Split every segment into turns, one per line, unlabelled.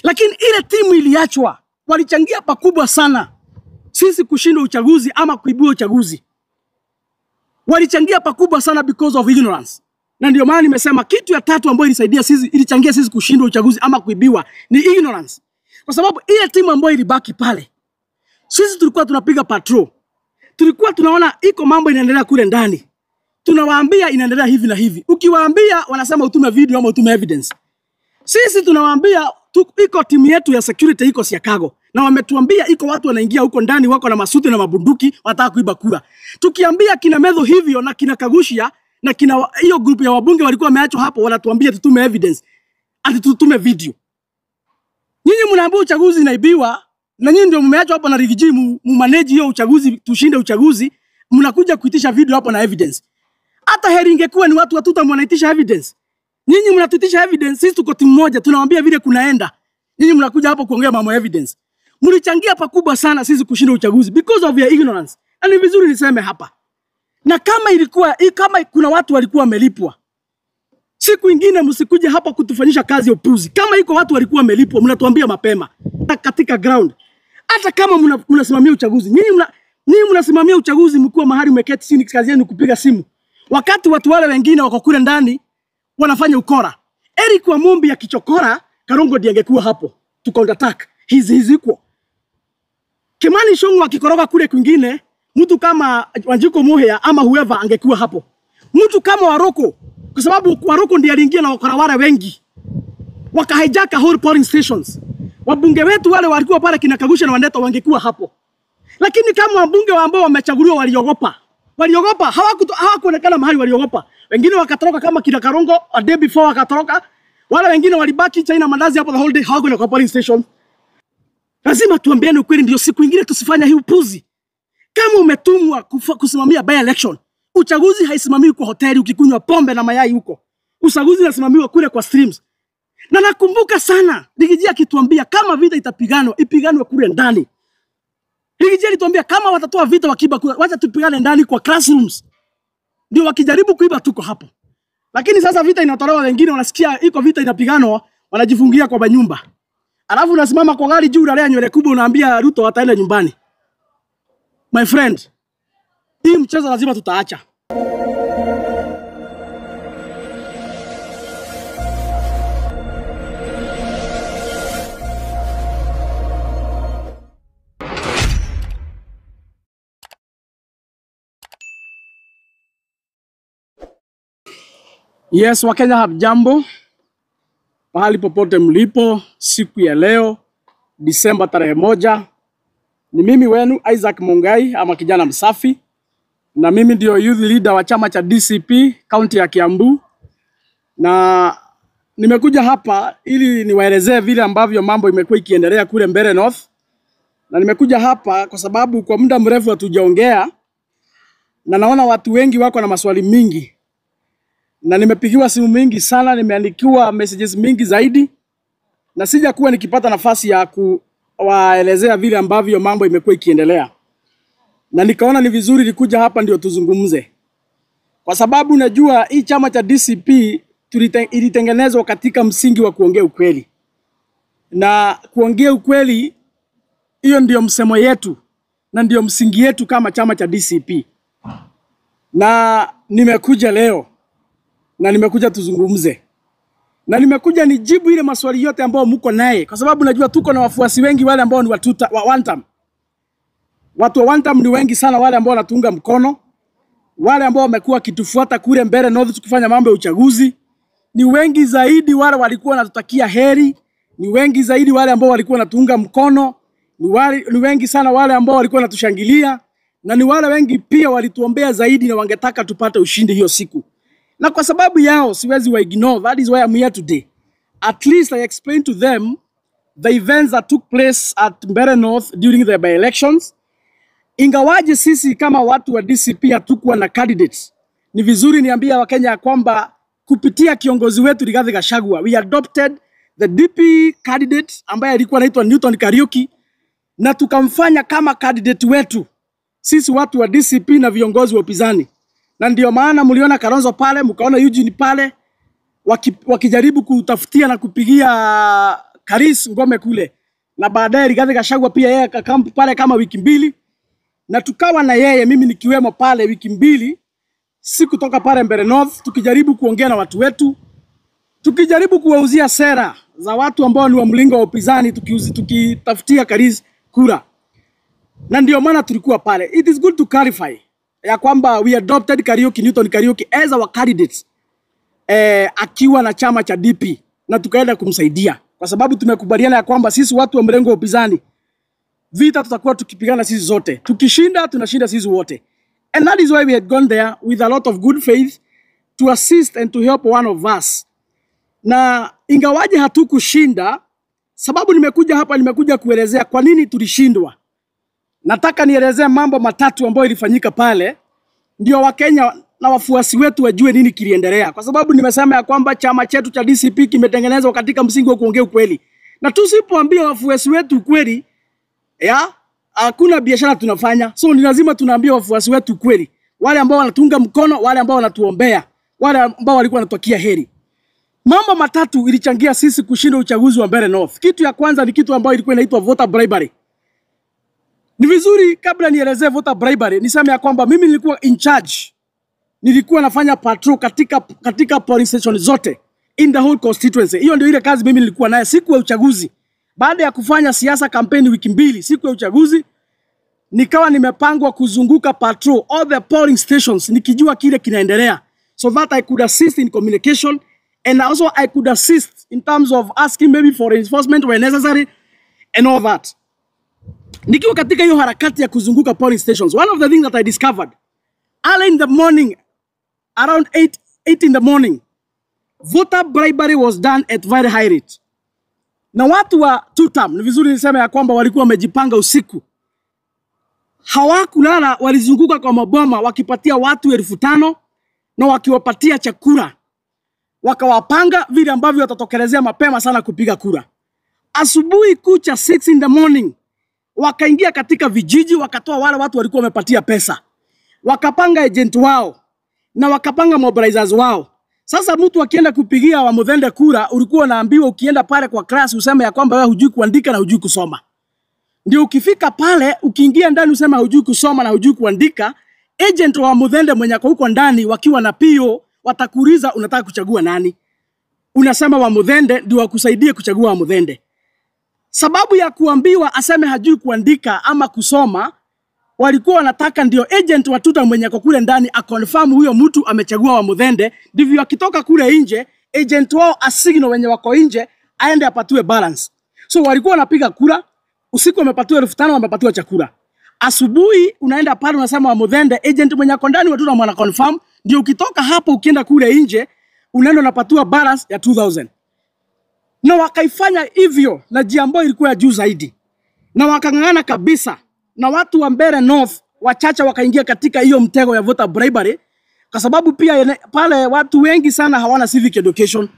Lakini ile timu iliachwa, walichangia pakubwa sana sisi kushinda uchaguzi ama kuibua uchaguzi. Walichangia pakubwa sana because of ignorance. Na ndio maana nimesema kitu ya tatu ambayo ilichangia sisi kushinda uchaguzi ama kuibiwa ni ignorance. Kwa sababu ile timu ambayo ilibaki pale, sisi tulikuwa tunapiga patrol. Tulikuwa tunaona iko mambo inaendelea kule ndani. Tunawaambia inaendelea hivi na hivi. Ukiwaambia wanasema utume video ama utume evidence. Sisi tunawaambia iko timu yetu ya security iko Chicago. Na wametuambia iko watu wanaingia huko ndani wako na masuti na mabunduki wanataka kuiba kura. Tukiambia kina Medho hivyo na kina Kagushia na kina hiyo group ya wabunge walikuwa wameachwa hapo, wanatuambia tutume evidence. Ati tutume video. Nyinyi mnaambia uchaguzi inaibiwa na nyinyi ndio mmeachwa hapo na Rigiji manage hiyo uchaguzi, tushinde uchaguzi, mnakuja kuitisha video hapo na evidence. Hata heri ingekuwa ni watu watuta mnaitisha evidence. Nyinyi mnatutisha evidence, sisi tuko timu moja, tunawaambia vile kunaenda. Nyinyi mnakuja hapo kuongea mambo evidence. Mlichangia pakubwa sana sisi kushinda uchaguzi because of your ignorance. Na ni vizuri niseme hapa. Na kama kuna watu walikuwa wamelipwa, siku nyingine msikuje hapa kutufanyisha kazi ya upuzi. Kama iko watu walikuwa wamelipwa, mnatuambia mapema katika ground. Hata kama mnasimamia uchaguzi, nyinyi mnasimamia uchaguzi mkuu mahali umeketi chini kazi yenu kupiga simu. Wakati watu wale wengine wako kule ndani wanafanya ukora. Eric Wamumbi akichokora, Karongo ndiye angekuwa hapo to counter attack. Hizi equal. Kimani Ichung'wah akikoroga kule kwingine, mtu kama Wanjiku Muhia ama whoever angekuwa hapo. Mtu kama Waroko, kwa sababu Waroko ndiye aliingia na wakorawara wengi. Wakahijack whole polling stations. Wabunge wetu wale walikuwa pale kina Kagusha na Wandeto wangekuwa hapo. Lakini kama wabunge ambao wamechaguliwa waliogopa. Waliogopa, hawakuonekana mahali waliogopa. Wengine wakatoroka kama kina Karongo a day before wakatoroka. Wale wengine walibaki China mandazi hapo the whole day, hawakwenda kwa polling station. Lazima tuambiane ukweli ndio siku nyingine tusifanya hii upuzi. Kama umetumwa kusimamia by election, uchaguzi haisimamiwi kwa hoteli ukikunywa pombe na mayai huko. Uchaguzi unasimamiwa kule kwa streams. Na nakumbuka sana Rigiji akituambia kama vita ipiganwe kule ndani. Rigiji alituambia kama watatoa vita wakiba kule, wacha tupigane ndani kwa classrooms. Ndio wakijaribu kuiba tuko hapo. Lakini sasa vita inatolewa, wengine wanasikia iko vita inapiganwa, wanajifungia kwa banyumba. Alafu unasimama kwa gari juu unalea nywele kubwa unaambia Ruto ataenda nyumbani. My friend, hii mchezo lazima tutaacha. Yes, Wakenya hamjambo. Pahali popote mlipo siku ya leo Disemba tarehe 1. Ni mimi wenu Isaac Mungai ama kijana msafi. Na mimi ndio youth leader wa chama cha DCP kaunti ya Kiambu. Na nimekuja hapa ili niwaelezee vile ambavyo mambo imekuwa ikiendelea kule Mbeere North. Na nimekuja hapa kwa sababu kwa muda mrefu hatujaongea na naona watu wengi wako na maswali mingi. Na nimepigiwa simu mingi sana, nimeandikiwa messages mingi zaidi. Na sijakuwa nikipata nafasi ya kuwaelezea vile ambavyo mambo imekuwa ikiendelea. Na nikaona ni vizuri nikuja hapa ndio tuzungumze. Kwa sababu najua hii chama cha DCP ilitengenezwa katika msingi wa kuongea ukweli. Na kuongea ukweli hiyo ndio msemo yetu na ndio msingi yetu kama chama cha DCP. Na nimekuja leo na nimekuja tuzungumze. Na nimekuja nijibu ile maswali yote ambao mko naye kwa sababu najua tuko na wafuasi wengi wale ambao ni wa one term. Watu wa one term ni wengi sana, wale ambao wanatunga mkono, wale ambao wamekuwa kitufuata kule Mbeere North tukifanya mambo ya uchaguzi. Ni wengi zaidi wale walikuwa wanatutakia heri, ni wengi zaidi wale ambao walikuwa wanatunga mkono, ni wengi sana wale ambao walikuwa wanatushangilia, na ni wale wengi pia walituombea zaidi na wangetaka tupate ushindi hiyo siku. Na kwa sababu yao siwezi wa ignore. That is why I'm here today. At least I explain to them the events that took place at Mbeere North during the by-elections. Ingawaje sisi kama watu wa DCP hatukuwa na candidates, ni vizuri niambia Wakenya kwamba kupitia kiongozi wetu Rigathi Gachagua, we adopted the DP candidate ambaye alikuwa anaitwa Newton Kariuki, na tukamfanya kama candidate wetu sisi watu wa DCP na viongozi wa upinzani. Na ndio maana mliona Kalonzo pale, mkaona Eugene pale wakijaribu kutafutia na kupigia Karis Ngome kule, na baadaye Rigathi Gachagua pia yeye akakampu pale kama wiki mbili, na tukawa na yeye mimi nikiwemo pale wiki mbili, si kutoka pale Mbeere North, tukijaribu kuongea na watu wetu, tukijaribu kuwauzia sera za watu ambao ni wa mlingo wa upinzani, tukitafutia Karis kura. Na ndio maana tulikuwa pale. It is good to clarify ya kwamba we adopted Kariuki, Newton Kariuki as our candidate akiwa na chama cha DP, na tukaenda kumsaidia kwa sababu tumekubaliana ya kwamba sisi watu wa mrengo wa upinzani vita tutakuwa tukipigana sisi zote, tukishinda tunashinda sisi wote. And that is why we had gone there with a lot of good faith to assist and to help one of us. Na ingawaje hatukushinda, sababu nimekuja kuelezea kwa nini tulishindwa. Nataka nielezea mambo matatu ambayo ilifanyika pale, ndio Wakenya na wafuasi wetu wajue nini kiliendelea. Kwa sababu nimesema ya kwamba chama chetu cha DCP kimetengenezwa katika msingi wa kuongea ukweli. Na tusipoambia wafuasi wetu ukweli, hakuna biashara tunafanya. So ni lazima tunaambia wafuasi wetu ukweli. Wale ambao wanatunga mkono, wale ambao wanatuombea, wale ambao walikuwa wanatokea heri. Mambo matatu ilichangia sisi kushinda uchaguzi wa Mbeere North. Kitu ya kwanza ni kitu ambayo ilikuwa inaitwa voter bribery. Ni vizuri kabla nielezee voter bribery niseme ya kwamba mimi nilikuwa in charge. Nilikuwa nafanya patrol katika polling station zote in the whole constituency. Hiyo ndio ile kazi mimi nilikuwa nayo siku ya uchaguzi. Baada ya kufanya siasa campaign wiki mbili, siku ya uchaguzi nikawa nimepangwa kuzunguka patrol all the polling stations nikijua kile kinaendelea, so that I could assist in communication and also I could assist in terms of asking maybe for reinforcement where necessary and all that. Nikiwa katika hiyo harakati ya kuzunguka polling stations, one of the things that I discovered early in the morning, around 8 in the morning, voter bribery was done at very high rate. Na watu wa two-term, ni vizuri niseme ya kwamba walikuwa wamejipanga usiku. Hawakulala, walizunguka kwa maboma wakipatia watu 5,000 na wakiwapatia chakula. Wakawapanga vile ambavyo watatokelezea mapema sana kupiga kura. Asubuhi kucha 6 in the morning, wakaingia katika vijiji, wakatoa wale watu walikuwa wamepatia pesa. Wakapanga agent wao na wakapanga mobilizers wao. Sasa mtu akienda kupigia wa Muthende kura, ulikuwa unaambiwa ukienda pale kwa class useme ya kwamba wewe hujui kuandika na hujui kusoma. Ndio ukifika pale, ukiingia ndani useme hujui kusoma na hujui kuandika, agent wa Muthende mwenye ako huko ndani wakiwa na PO watakuuliza unataka kuchagua nani. Unasema wa Muthende ndio wakusaidie kuchagua wa Muthende. Sababu ya kuambiwa aseme hajui kuandika ama kusoma, walikuwa wanataka ndio agent wa tuta mwenye kwa kule ndani akonfirm huyo mtu amechagua wa Muthende, ndivyo akitoka kule nje agent wao asigno wenye wako nje aende apatue balance. So walikuwa wanapiga kura, usiku wamepatiwa 5,000 wamepatiwa chakula. Asubuhi unaenda pale unasema wa Muthende, agent mwenye kwa ndani wa tuta mwana confirm, ndio ukitoka hapo ukienda kule nje unaenda unapatiwa balance ya 2,000. Na wakaifanya hivyo na jiambo ilikuwa ya juu zaidi. Na wakangangana kabisa. Na watu wa Mbeere North wachache wakaingia katika hiyo mtego ya voter bribery, kwa sababu pia pale watu wengi sana hawana civic education.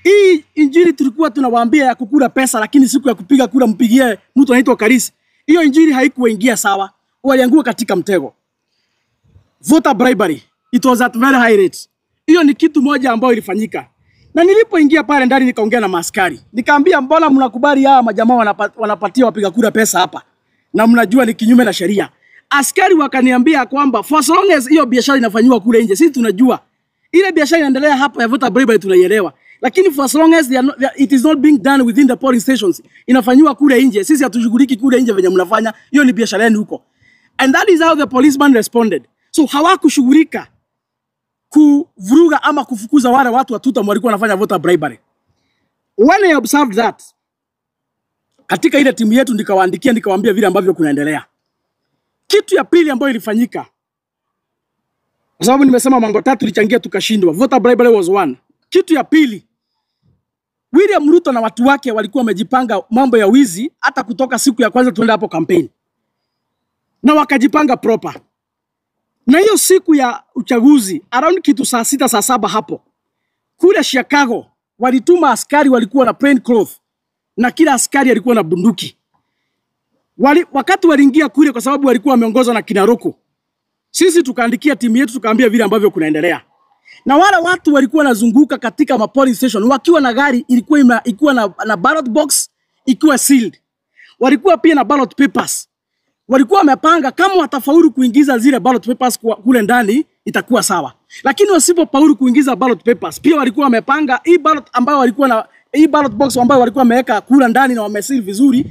Hii injili tulikuwa tunawaambia ya kukula pesa, lakini siku ya kupiga kura mpigie mtu anaitwa Karis. Hiyo injili haikuingia sawa. Waliangua katika mtego. Voter bribery, it was at very high rate. Hiyo ni kitu moja ambayo ilifanyika. Na nilipoingia pale ndani nikaongea na maaskari. Nikaambia mbona mnakubali hawa majamaa wanapatia wapiga kura pesa hapa? Na mnajua ni kinyume na sheria. Askari wakaniambia kwamba for as long as hiyo biashara inafanywa kule nje, sisi tunajua. Ile biashara inaendelea hapa ya voter bribery tunaielewa. Lakini for as long as it is not being done within the polling stations, inafanywa kule nje, sisi hatushughuliki kule nje venye mnafanya, hiyo ni biashara yenu huko. And that is how the policeman responded. So hawakushughulika kuvuruga ama kufukuza wale watu wa tuta walikuwa wanafanya voter bribery. When I observed that, katika ile timu yetu nikawaandikia nikawaambia vile ambavyo kunaendelea. Kitu ya pili ambayo ilifanyika, kwa sababu nimesema mambo tatu ilichangia tukashindwa. Voter bribery was one. Kitu ya pili, William Ruto na watu wake walikuwa wamejipanga mambo ya wizi hata kutoka siku ya kwanza tuenda hapo campaign. Na wakajipanga proper. Na hiyo siku ya uchaguzi, around kitu saa 6 saa 7 hapo, kule Chicago walituma askari walikuwa na plain cloth, na kila askari alikuwa na bunduki. Wakati waliingia kule, kwa sababu walikuwa wameongozwa na Kinaroko, sisi tukaandikia timu yetu tukaambia vile ambavyo kunaendelea. Na wale watu walikuwa wanazunguka katika polling station wakiwa na gari ilikuwa na ballot box ikiwa sealed. Walikuwa pia na ballot papers. Walikuwa wamepanga kama watafaulu kuingiza zile ballot papers kule ndani itakuwa sawa. Lakini wasipofaulu kuingiza ballot papers, pia walikuwa wamepanga hii ballot ambayo walikuwa na hii ballot box ambayo walikuwa wameweka kule ndani na wameseal vizuri.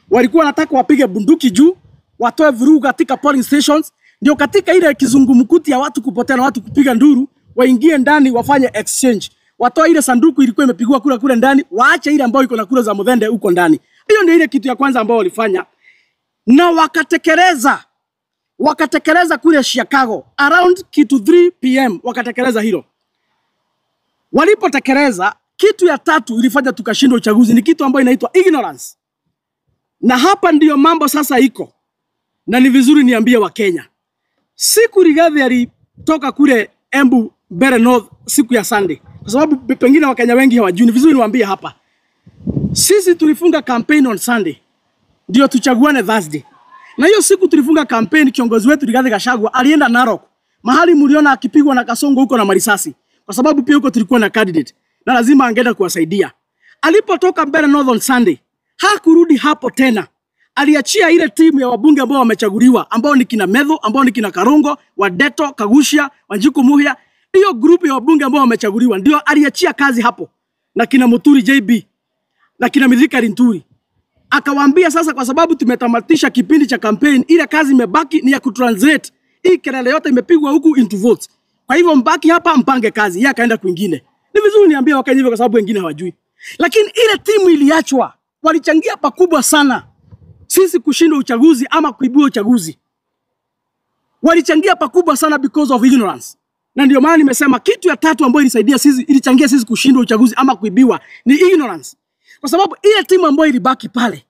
Walikuwa wanataka wapige bunduki juu, watoe vurugu katika polling stations, ndio katika ile kizungumkuti ya watu kupotea na watu kupiga nduru, waingie ndani wafanye exchange. Watoe ile sanduku ilikuwa imepigwa kule ndani, waache ile ambayo iko na kura za Muthende huko ndani. Hiyo ndio ile kitu ya kwanza ambayo walifanya. Na wakatekeleza kule Chicago around kitu 3 PM wakatekeleza hilo. Walipotekeleza, kitu ya tatu ilifanya tukashindwa uchaguzi ni kitu ambayo inaitwa ignorance. Na hapa ndiyo mambo sasa iko. Na ni vizuri niambie wa Kenya. Siku Rigathi alitoka kule Embu Mbeere North siku ya Sunday. Kwa sababu pengine Wakenya wengi hawajui, ni vizuri niwaambie hapa. Sisi tulifunga campaign on Sunday. Ndio tuchaguane Thursday. Na hiyo siku tulifunga campaign, kiongozi wetu Rigathi Gachagua alienda Narok. Mahali mliona akipigwa na Kasongo huko na marisasi. Kwa sababu pia huko tulikuwa na candidate na lazima angeenda kuwasaidia. Alipotoka Mbeere North on Sunday, hakurudi hapo tena. Aliachia ile timu ya wabunge ambao wamechaguliwa, ambao ni kina Medho, ambao ni kina Karongo, Wadeto, Kagushia, Wanjiku Muhia. Hiyo group ya wabunge ambao wamechaguliwa ndio aliachia kazi hapo. Na kina Muturi JB, na kina Mithika Linturi. Akawaambia sasa, kwa sababu tumetamatisha kipindi cha campaign, ile kazi imebaki ni ya kutranslate hii kelele yote imepigwa huku into votes. Kwa hivyo mbaki hapa mpange kazi. Yeye akaenda kwingine. Ni vizuri niambie Wakenya hivyo kwa sababu wengine hawajui. Lakini ile timu iliachwa, walichangia pakubwa sana sisi kushinda uchaguzi ama kuibua uchaguzi. Walichangia pakubwa sana because of ignorance. Na ndio maana nimesema kitu ya tatu ambayo ilichangia sisi kushinda uchaguzi ama kuibiwa ni ignorance. Kwa sababu ile timu ambayo ilibaki pale,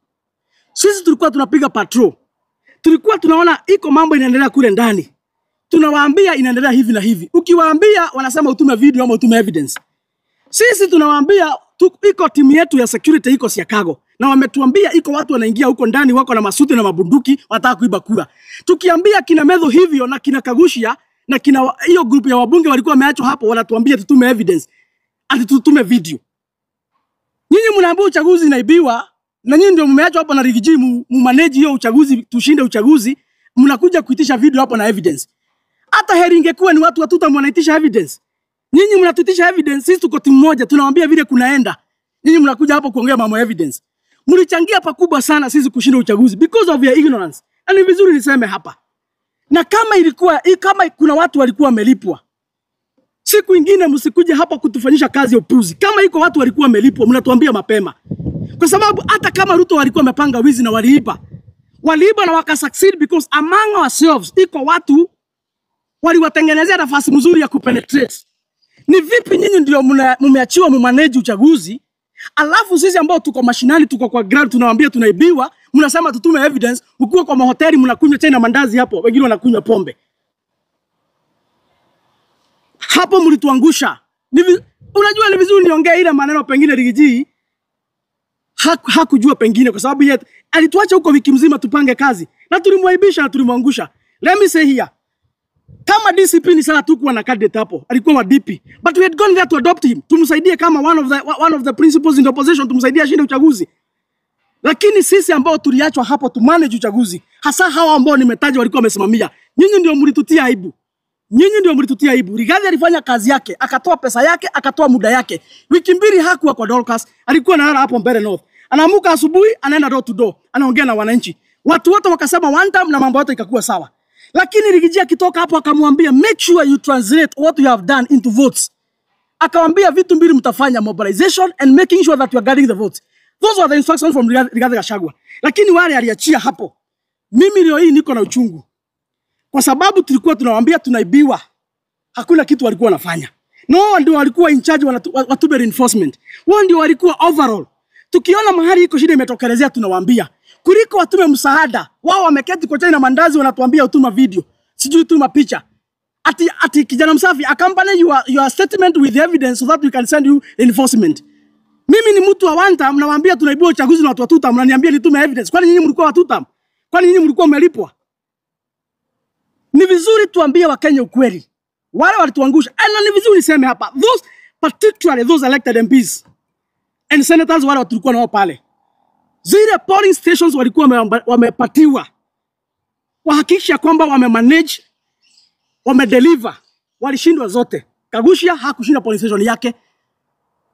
sisi tulikuwa tunapiga patrol. Tulikuwa tunaona iko mambo inaendelea kule ndani. Tunawaambia inaendelea hivi na hivi. Ukiwaambia wanasema utume video ama utume evidence. Sisi tunawaambia iko timu yetu ya security iko Chicago. Na wametuambia iko watu wanaingia huko ndani wako na masuti na mabunduki wanataka kuiba kura. Tukiambia kina Medho hivyo na kina Kagushia na kina hiyo group ya wabunge walikuwa wameachwa hapo, wanatuambia tutume evidence. Ati tutume video. Nyinyi mnaambia uchaguzi inaibiwa na nyinyi ndio mmeachwa hapo na Rigiji manage hiyo uchaguzi, tushinde uchaguzi, mnakuja kuitisha video hapo na evidence. Hata heri ingekuwa ni watu watuta wanaitisha evidence. Nyinyi mnatutisha evidence, sisi tuko timu moja, tunawaambia vile kunaenda. Nyinyi mnakuja hapo kuongea mambo evidence. Mlichangia pakubwa sana sisi kushinda uchaguzi because of your ignorance. Na ni vizuri niseme hapa. Na kama kuna watu walikuwa wamelipwa, siku ingine msikuje hapa kutufanyisha kazi ya upuzi. Kama iko watu walikuwa wamelipwa, mnatuambia mapema. Kwa sababu hata kama Ruto walikuwa wamepanga wizi na waliiba na wakasucceed because among ourselves iko watu waliwatengenezea nafasi mzuri ya kupenetrate. Ni vipi nyinyi ndio mmeachiwa mumanage uchaguzi, alafu sisi ambao tuko mashinani, tuko kwa ground, tunawaambia tunaibiwa, mnasema tutume evidence, mkuu kwa mahoteli mnakunywa chai na mandazi hapo, wengine wanakunywa pombe. Hapo mlituangusha. Unajua ni vizuri niongee ile maneno pengine Rigiji hakujua pengine kwa sababu yeye alituacha huko wiki mzima tupange kazi na tulimwaibisha na tulimwangusha. Let me say here, kama DCP ni sana tukuwa na candidate hapo, alikuwa wa DP, but we had gone there to adopt him, tumsaidie kama one of the principles in the opposition, tumsaidie ashinde uchaguzi. Lakini sisi ambao tuliachwa hapo tu manage uchaguzi, hasa hawa ambao nimetaja walikuwa wamesimamia, nyinyi ndio mlitutia aibu. Nyinyi ndio mlitutia aibu. Rigathi alifanya kazi yake, akatoa pesa yake, akatoa muda yake. Wiki mbili hakuwa kwa Dorcas, alikuwa na hapo Mbeere North. Anaamuka asubuhi, anaenda door to door, anaongea na wananchi. Watu wote wakasema one time na mambo yote ikakuwa sawa. Lakini Rigiji akitoka hapo akamwambia make sure you translate what you have done into votes. Akamwambia vitu mbili mtafanya, mobilization and making sure that you are getting the votes. Those were the instructions from Rigathi Gachagua. Lakini wale aliachia hapo. Mimi leo hii niko na uchungu. Kwa sababu tulikuwa tunawaambia tunaibiwa. Hakuna kitu walikuwa wanafanya. No, ndio walikuwa in charge watume reinforcement. Wao ndio walikuwa overall. Tukiona mahali iko shida imetokelezea tunawaambia. Kuliko watume msaada. Wao wameketi kwa chai na mandazi wanatuambia utuma video. Sijui utuma picha. Ati kijana msafi accompany your statement with evidence so that we can send you reinforcement. Mimi ni mtu wa one time mnawaambia tunaibiwa uchaguzi na watu watuta, mnaniambia nitume evidence. Kwani nyinyi mlikuwa watuta? Kwani nyinyi mlikuwa mmelipwa? Ni vizuri tuambie Wakenya ukweli. Wale walituangusha. Na ni vizuri niseme hapa, particularly those elected MPs and senators wale tulikuwa nao pale. Zile polling stations walikuwa wamepatiwa wahakikisha kwamba wamemanage, wamedeliver, walishindwa zote. Kagushia hakushinda polling station yake.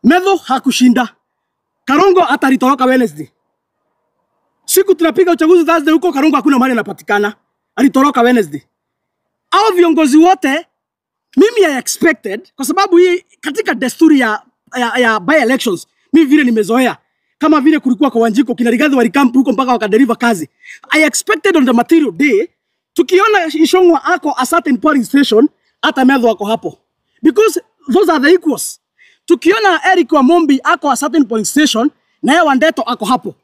Medho hakushinda. Karongo atalitoroka Wednesday. Siku tunapiga uchaguzi Thursday huko Karongo hakuna mahali anapatikana. Alitoroka Wednesday. Hao viongozi wote mimi I expected, kwa sababu hii katika desturi ya by elections mimi vile nimezoea, kama vile kulikuwa kwa Wanjiko kina Rigathi walikampu huko mpaka wakadeliver kazi. I expected on the material day tukiona Ishongwa ako a certain polling station, hata Medho wako hapo, because those are the equals. Tukiona Eric Wamombi ako a certain polling station na yeye Wandeto ako hapo,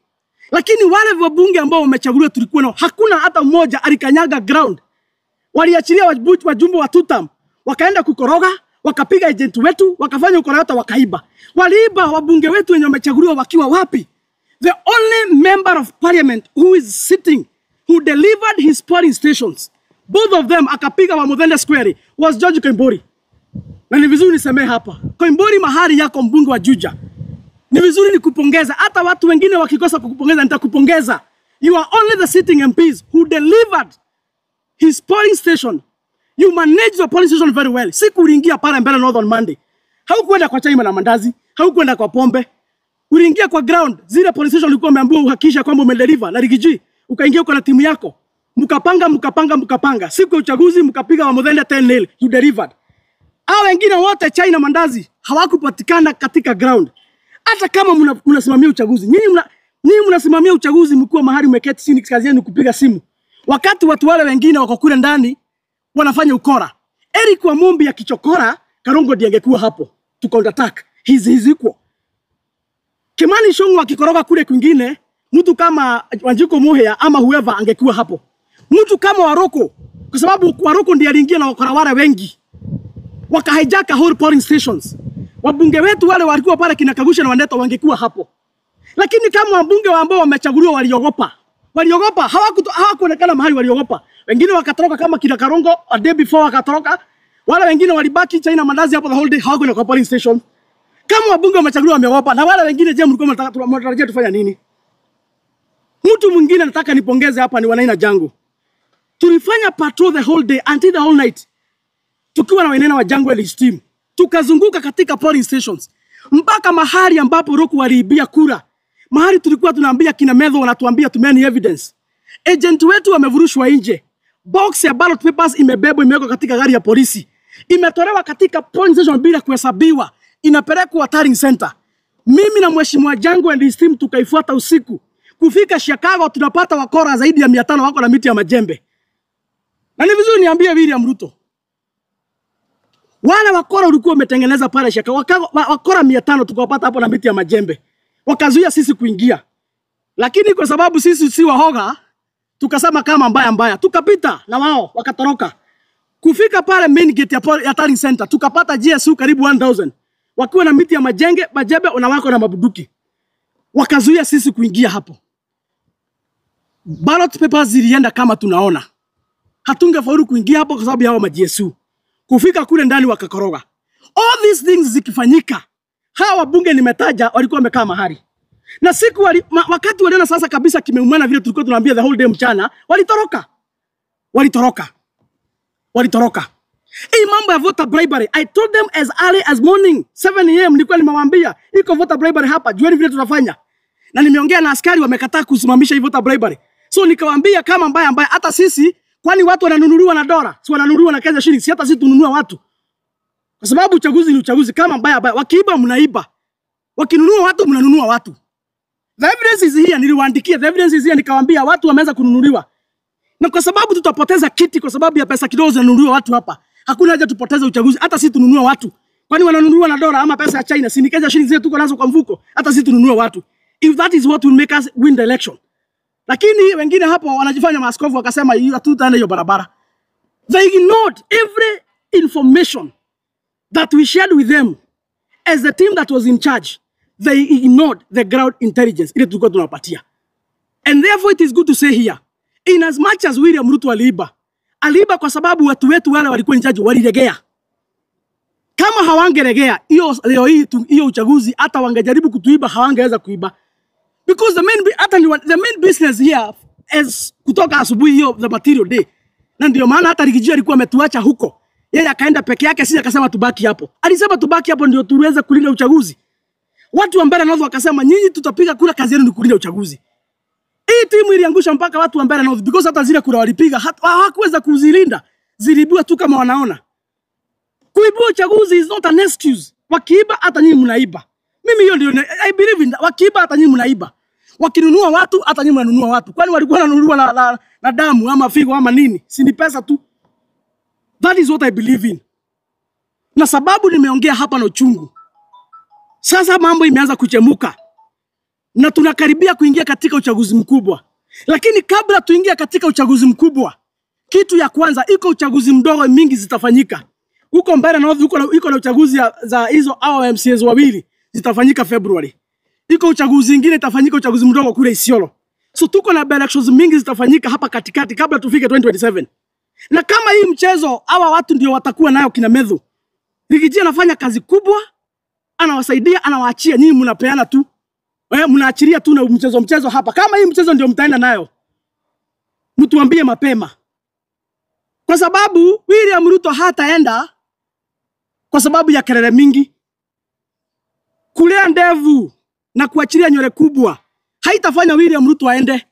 lakini wale wabunge ambao wamechaguliwa tulikuwa nao hakuna hata mmoja alikanyaga ground. Waliachilia wajumbe wa tutam wakaenda kukoroga, wakapiga agent wetu, wakafanya ukorota, wakaiba. Waliiba wabunge wetu wenye wamechaguliwa wakiwa wapi? The only member of parliament who is sitting, who delivered his polling stations, both of them akapiga wa Muthende Square, was George Koimburi. Na ni vizuri niseme hapa, Koimburi mahali yako mbunge wa Juja, ni vizuri nikupongeza. Hata watu wengine wakikosa kukupongeza nitakupongeza. You are only the sitting MPs who delivered his polling station. You manage the polling station very well. Siku uliingia pale mbele North on Monday, haukwenda kwa chai na mandazi, haukwenda kwa pombe. Uliingia kwa ground, zile polling station ulikuwa umeambiwa uhakisha kwamba umedeliver na Rigiji. Ukaingia uko na timu yako, mkapanga. Siku ya uchaguzi mkapiga wa Muthende 10-0, you delivered. Hao wengine wote chai na mandazi hawakupatikana katika ground. Hata kama mnasimamia uchaguzi, nyinyi mnasimamia uchaguzi mkuu mahali umeketi chini, kazi yenu kupiga simu. Wakati watu wale wengine wako kule ndani wanafanya ukora. Eric Wamombi akichokora, Karongo ndiye angekuwa hapo to counter attack. He's equal. Kimani Ichung'wah akikoroga kule kwingine, mtu kama Wanjiko Muhia ama whoever angekuwa hapo. Mtu kama Waroko, kwa sababu Waroko ndiye aliingia na wakora wale wengi, wakahijack whole polling stations. Wabunge wetu wale walikuwa pale kina Kagusha na Wandeto wangekuwa hapo. Lakini kama wabunge ambao wamechaguliwa waliogopa, hawakuonekana mahali waliogopa. Wengine wakatoroka kama kina Karongo a day before wakatoroka. Wale wengine walibaki chai na mandazi hapo the whole day, hawakwenda kwa polling station. Kama wabunge wamechaguliwa wameogopa, na wale wengine je, mlikuwa mnatarajia tufanya nini? Mtu mwingine nataka nipongeze hapa ni Wanaina Jangu. Tulifanya patrol the whole day until the whole night. Tukiwa na Wainaina wa Jangu and team. Tukazunguka katika polling stations mpaka mahali ambapo Roku waliibia kura. Mahali tulikuwa tunaambia kina Medho wanatuambia tumeni evidence. Agent wetu wamevurushwa nje. Box ya ballot papers imebebwa, imewekwa katika gari ya polisi. Imetolewa katika polling station bila kuhesabiwa. Inapelekwa Tarring Center. Mimi na Mheshimiwa Jangu and his team tukaifuata usiku. Kufika Chicago tunapata wakora zaidi ya 500 wako na miti ya majembe. Na ni vizuri niambie William Ruto, wale wakora ulikuwa umetengeneza pale Chicago, wakora 500 tukawapata hapo na miti ya majembe. Wakazuia sisi kuingia. Lakini kwa sababu sisi si wahoga, tukasema kama mbaya, tukapita na wao wakatoroka. Kufika pale main gate ya Tarring Center, tukapata GSU karibu 1000. Wakiwa na miti ya majembe na wako na mabuduki. Wakazuia sisi kuingia hapo. Ballot papers zilienda kama tunaona. Hatungefaulu kuingia hapo kwa sababu ya hao ma-GSU. Kufika kule ndani wakakoroga. All these things zikifanyika, hawa wabunge nimetaja walikuwa wamekaa mahali. Na siku wakati waliona sasa kabisa kimeumana vile tulikuwa tunaambia the whole day mchana, walitoroka. Hii mambo ya voter bribery, I told them as early as morning 7 AM nilikuwa nimewaambia iko voter bribery hapa, jueni vile tunafanya. Na nimeongea na askari wamekataa kusimamisha hii voter bribery. So nikawaambia kama mbaya hata sisi, kwani watu wananunuliwa na dola, si wananunuliwa na Kenya shilingi, si hata sisi tununua watu. Kwa sababu uchaguzi ni uchaguzi, kama mbaya wakiiba mnaiba. Wakinunua watu mnanunua watu. The evidence is here, niliwaandikia the evidence is here, nikawaambia watu wameanza kununuliwa. Na kwa sababu tutapoteza kiti kwa sababu ya pesa kidogo zinanunuliwa watu hapa. Hakuna haja tupoteze uchaguzi, hata sisi tununua watu. Kwani wananunuliwa na dola ama pesa ya China? Si ni Kenya shilingi zetu tuko nazo kwa mfuko, hata sisi tununua watu. If that is what will make us win the election. Lakini wengine hapo wanajifanya maaskofu wakasema hatutaenda hiyo barabara. They ignored every information that we shared with them as the team that was in charge. They ignored the ground intelligence ile tulikuwa tunawapatia. And therefore it is good to say here, in as much as William Ruto aliiba kwa sababu watu wetu wale walikuwa in charge waliregea. Kama hawangeregea hiyo uchaguzi, hata wangejaribu kutuiba hawangeweza kuiba. Because the main business here is kutoka asubuhi hiyo the material day. Na ndio maana hata Rigiji alikuwa ametuacha huko. Yeye akaenda peke yake, sisi akasema tubaki hapo. Alisema tubaki hapo ndio tuweze kulinda uchaguzi. Watu wa Mbeere North wakasema nyinyi tutapiga kura, kazi yenu ni kulinda uchaguzi. Hii timu iliangusha mpaka watu wa Mbeere North because hata zile kura walipiga hawakuweza kuzilinda. Ziliibua tu kama wanaona. Kuibua uchaguzi is not an excuse. Wakiiba hata nyinyi mnaiba. Mimi hiyo ndio I believe in that. Wakiiba hata nyinyi mnaiba. Wakinunua watu hata nyinyi mnanunua watu. Kwani walikuwa wananunua na damu ama figo ama nini? Si ni pesa tu. That is what I believe in. Na sababu nimeongea hapa na uchungu. Sasa mambo imeanza kuchemuka. Na tunakaribia kuingia katika uchaguzi mkubwa. Lakini kabla tuingia katika uchaguzi mkubwa, kitu ya kwanza, iko uchaguzi mdogo mingi zitafanyika. Huko Mbeere North iko na uchaguzi za hizo MCAs wawili zitafanyika February. Iko uchaguzi mwingine itafanyika uchaguzi mdogo kule Isiolo. So tuko na elections mingi zitafanyika hapa katikati kabla tufike 2027. Na kama hii mchezo hawa watu ndio watakuwa nayo kina Medhu. Rigiji anafanya kazi kubwa, anawasaidia, anawaachia, nyinyi mnapeana tu. Mnaachilia tu na mchezo hapa. Kama hii mchezo ndio mtaenda nayo, mtuambie mapema. Kwa sababu William Ruto hataenda kwa sababu ya kelele mingi. Kulea ndevu na kuachilia nywele kubwa haitafanya William Ruto aende.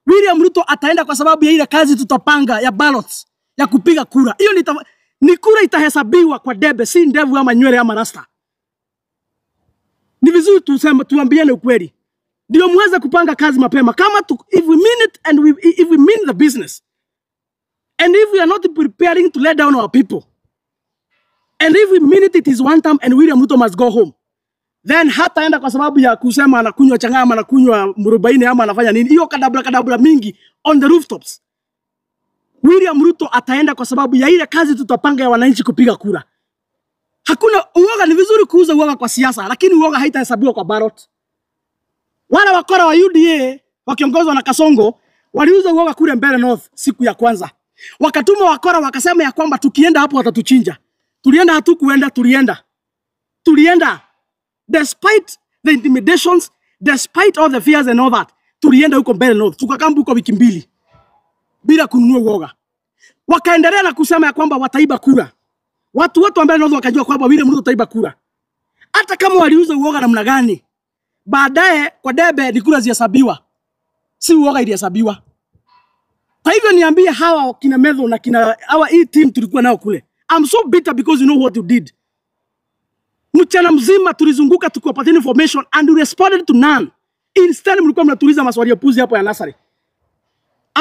William Ruto ataenda kwa sababu ya ile kazi tutapanga ya ballots, ya kupiga kura. Hiyo ni kura itahesabiwa kwa debe, si ndevu ama nywele ama rasta. Ni vizuri tuambiane ukweli. Ndio muweze kupanga kazi mapema. Kama if we mean it and if we mean the business. And if we are not preparing to let down our people. And if we mean it, it is one time and William Ruto must go home. Then hataenda kwa sababu ya kusema anakunywa changama, anakunywa murubaini ama anafanya nini. Hiyo kadabla mingi on the rooftops. William Ruto ataenda kwa sababu ya ile kazi tutapanga ya wananchi kupiga kura. Hakuna uoga. Ni vizuri kuuza uoga kwa siasa, lakini uoga haitahesabiwa kwa ballot. Wale wakora wa UDA wakiongozwa na Kasongo waliuza uoga kule Mbeere North siku ya kwanza. Wakatuma wakora wakasema ya kwamba tukienda hapo watatuchinja. Tulienda, hatukuenda, tulienda. Despite the intimidations, despite all the fears and all that, tulienda huko Mbeere North. Tukakaa huko wiki mbili bila kununua uoga. Wakaendelea na kusema ya kwamba wataiba kura. Watu wote wa Mbeere North wakajua kwamba William Ruto ataiba kura. Hata kama waliuza uoga namna gani, baadaye kwa debe ni kura zihesabiwa. Si uoga ilihesabiwa. Kwa hivyo niambie hawa kina Medhu na kina hawa hii team tulikuwa nao kule. I'm so bitter because you know what you did. Mchana mzima tulizunguka tukiwapatia information and you responded to none. Instead mlikuwa mnatuliza maswali ya puzi hapo ya nasari.